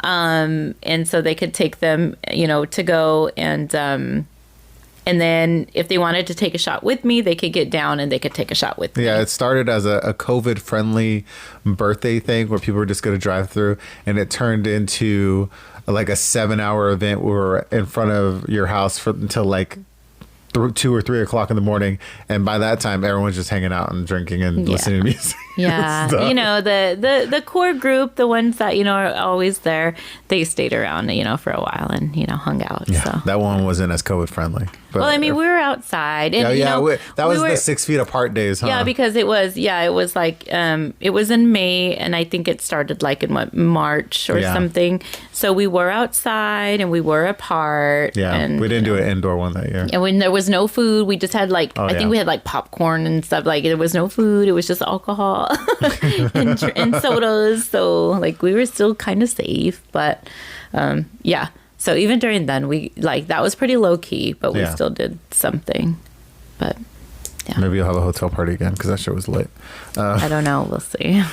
and so they could take them, to go and then if they wanted to take a shot with me, they could get down and they could take a shot with me. Yeah, it started as a COVID-friendly birthday thing where people were just going to drive through, and it turned into like a 7-hour event where we're in front of your house until like 2 or 3 o'clock in the morning, and by that time everyone's just hanging out and drinking and Yeah. listening to music. Yeah, Stuff. the core group, the ones that are always there, they stayed around, for a while and hung out. Yeah, So. that one wasn't as COVID-friendly. But, Well, I mean, we were outside, and that was we were, the 6 feet apart days, huh? Yeah, because it was like it was in May, and I think it started like in March or Yeah. something. So we were outside and we were apart. Yeah, and, we didn't do an indoor one that year. And when there was no food, we just had like I yeah. think we had like popcorn and stuff. Like there was no food; it was just alcohol and sodas. So like we were still kind of safe, but yeah. So even during then, we that was pretty low key, but we Yeah. still did something. But yeah, Maybe you'll have a hotel party again because that shit was lit. I don't know. We'll see.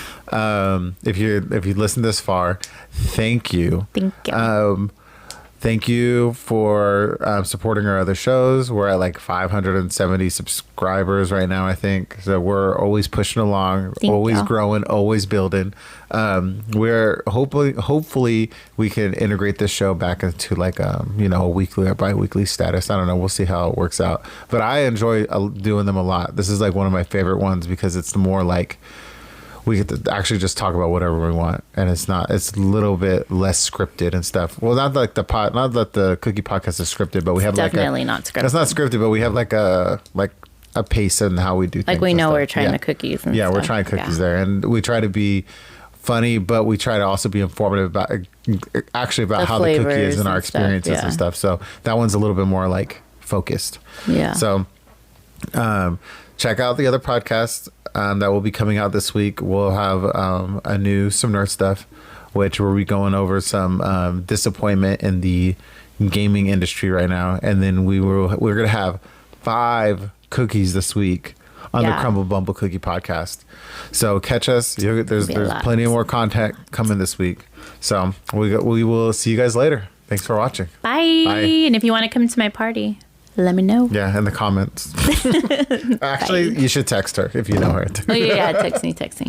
If you listened this far, thank you. Thank you. Thank you for supporting our other shows. We're at like 570 subscribers right now, I think. So we're always pushing along, Thank always you. growing, always building. We're hopefully we can integrate this show back into like a weekly or bi-weekly status. I don't know. We'll see how it works out. But I enjoy doing them a lot. This is like one of my favorite ones because it's more like we get to actually just talk about whatever we want, and it's a little bit less scripted and stuff. Well, not that the cookie podcast is scripted, but we have Definitely not scripted. It's not scripted, but we have like a pace in how we do things. Like we and know stuff. we're trying Yeah. the cookies. And Yeah, we're stuff. trying cookies Yeah. there, and we try to be funny, but we try to also be informative about The how the cookie flavors is and our and stuff, experiences yeah. and stuff. So that one's a little bit more like focused. Yeah. So check out the other podcasts that will be coming out this week. We'll have a new Some Nerd Stuff, which we'll be going over some disappointment in the gaming industry right now, and then we're gonna have 5 cookies this week on the Yeah. Crumble Bumble Cookie podcast. So catch us. There's Be a lot. plenty more content coming this week. So we will see you guys later. Thanks for watching. Bye. Bye. And if you want to come to my party, let me know. Yeah, in the comments. Actually, you should text her if you know her. Oh yeah, text me.